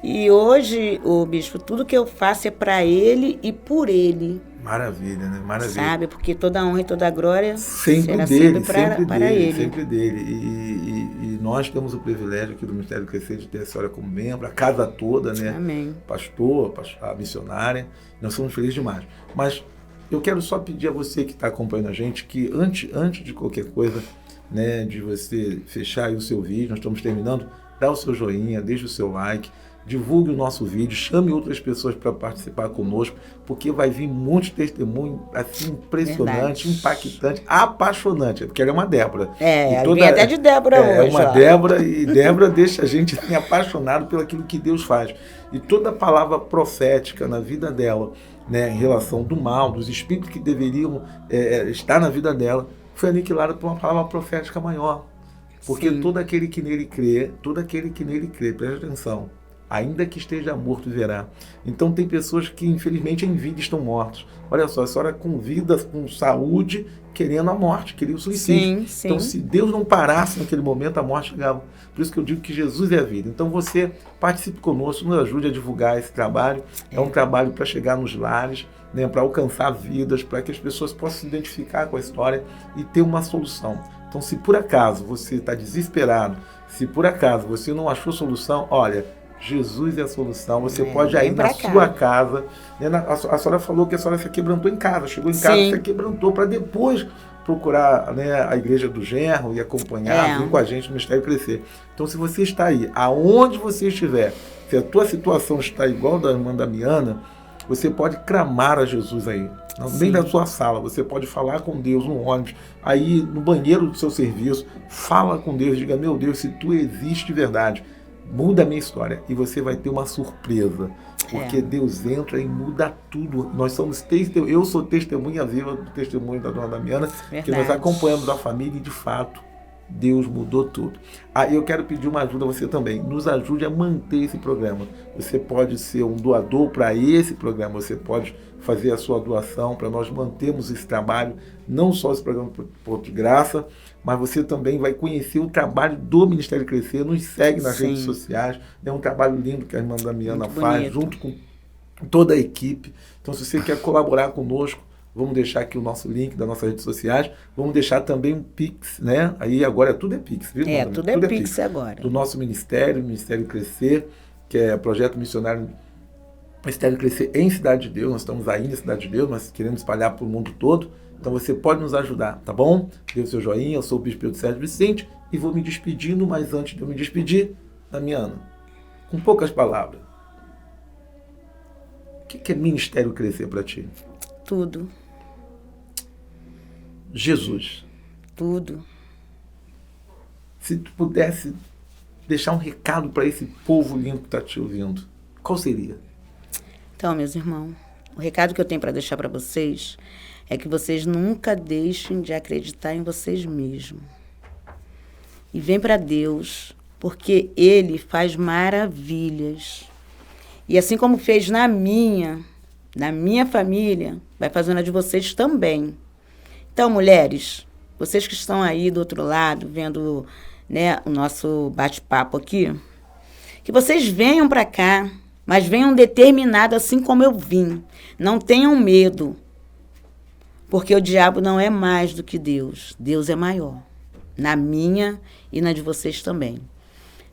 S2: E hoje, o bispo, tudo que eu faço é para ele e por ele.
S1: Maravilha, né? Maravilha.
S2: Sabe? Porque toda honra e toda glória
S1: sempre
S2: será
S1: dele,
S2: para ele.
S1: Sempre dele. E nós temos o privilégio aqui do Ministério Crescer de ter a senhora como membro, a casa toda, né?
S2: Amém.
S1: Pastor, a missionária. Nós somos felizes demais. Mas eu quero só pedir a você que está acompanhando a gente que antes de qualquer coisa, né, de você fechar aí o seu vídeo, nós estamos terminando, dá o seu joinha, deixa o seu like, divulgue o nosso vídeo, chame outras pessoas para participar conosco, porque vai vir muitos testemunhos assim, impressionante, impactante, apaixonante, porque ela é uma Débora.
S2: Vem até de Débora hoje.
S1: É uma Débora, e Débora deixa a gente assim, apaixonado pelo aquilo que Deus faz. E toda palavra profética na vida dela, né, em relação do mal, dos espíritos que deveriam estar na vida dela, foi aniquilada por uma palavra profética maior. Porque
S2: Sim.
S1: todo aquele que nele crê, presta atenção, ainda que esteja morto, verá. Então tem pessoas que infelizmente em vida estão mortos. Olha só, a senhora com vida, com saúde, querendo a morte, queria o suicídio.
S2: Sim.
S1: Então se Deus não parasse naquele momento, a morte chegava. Por isso que eu digo que Jesus é a vida. Então você participe conosco, nos ajude a divulgar esse trabalho. É um trabalho para chegar nos lares, né, para alcançar vidas, para que as pessoas possam se identificar com a história e ter uma solução. Então se por acaso você está desesperado, se por acaso você não achou solução, olha, Jesus é a solução. Você pode ir na sua casa. Né? A senhora falou que a senhora se quebrantou em casa. Chegou em casa e se quebrantou para depois procurar, né, a igreja do genro e acompanhar, vir com a gente no Ministério Crescer. Então, se você está aí, aonde você estiver, se a tua situação está igual da irmã Damiana, você pode clamar a Jesus aí. Nem da sua sala, você pode falar com Deus no ônibus, aí no banheiro do seu serviço, fala com Deus, diga, meu Deus, se tu existe de verdade, muda a minha história e você vai ter uma surpresa, porque Deus entra e muda tudo. Nós somos eu sou testemunha viva do testemunho da dona Damiana, que nós acompanhamos a família e de fato Deus mudou tudo. Eu quero pedir uma ajuda a você também. Nos ajude a manter esse programa. Você pode ser um doador para esse programa. Você pode fazer a sua doação para nós mantermos esse trabalho. Não só esse programa por de graça, mas você também vai conhecer o trabalho do Ministério Crescer. Nos segue nas redes sociais. É um trabalho lindo que a irmã Damiana faz, junto com toda a equipe. Então, se você quer colaborar conosco, vamos deixar aqui o nosso link das nossas redes sociais. Vamos deixar também um Pix, né? Aí agora tudo é Pix, viu?
S2: Tudo é Pix agora.
S1: Do nosso Ministério Crescer, que é projeto missionário Ministério Crescer em Cidade de Deus. Nós estamos aí na Cidade de Deus, mas queremos espalhar para o mundo todo. Então você pode nos ajudar, tá bom? Dê o seu joinha, eu sou o Bispo Sérgio Vicente e vou me despedindo, mas antes de eu me despedir, Damiana, com poucas palavras, o que é Ministério Crescer para ti?
S2: Tudo.
S1: Jesus.
S2: Tudo.
S1: Se tu pudesse deixar um recado para esse povo lindo que está te ouvindo, qual seria?
S2: Então, meus irmãos, o recado que eu tenho para deixar para vocês é que vocês nunca deixem de acreditar em vocês mesmos. E vem para Deus, porque Ele faz maravilhas. E assim como fez na minha família, vai fazer na de vocês também. Então, mulheres, vocês que estão aí do outro lado, vendo, né, o nosso bate-papo aqui, que vocês venham para cá, mas venham determinadas assim como eu vim. Não tenham medo, porque o diabo não é mais do que Deus. Deus é maior, na minha e na de vocês também.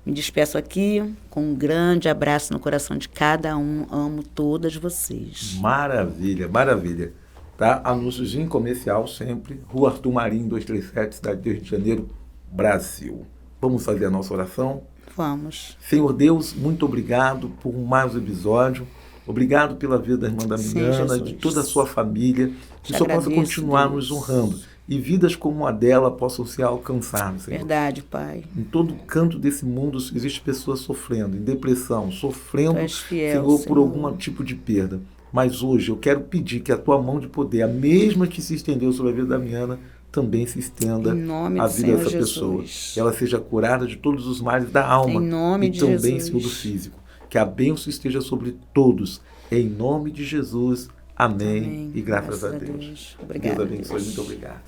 S2: Me despeço aqui com um grande abraço no coração de cada um. Amo todas vocês.
S1: Maravilha, maravilha. Tá? Anúnciozinho comercial sempre. Rua Arthur Marinho, 237, Cidade do Rio de Janeiro, Brasil. Vamos fazer a nossa oração?
S2: Vamos.
S1: Senhor Deus, muito obrigado por mais um episódio. Obrigado pela vida da irmã Damiana, de toda a sua família. Que o Senhor possa continuar nos honrando. E vidas como a dela possam ser alcançadas, Senhor.
S2: Verdade, Pai.
S1: Em todo canto desse mundo existem pessoas sofrendo, em depressão, sofrendo,
S2: fiel,
S1: Senhor, por algum tipo de perda. Mas hoje eu quero pedir que a tua mão de poder, a mesma que se estendeu sobre a vida da Damiana, também se estenda à vida dessa pessoa. Que ela seja curada de todos os males da alma.
S2: Em nome de Jesus.
S1: E também, Senhor, do físico. Que a bênção esteja sobre todos. Em nome de Jesus. Amém. E graças a Deus.
S2: Obrigada.
S1: Deus abençoe. Muito obrigado.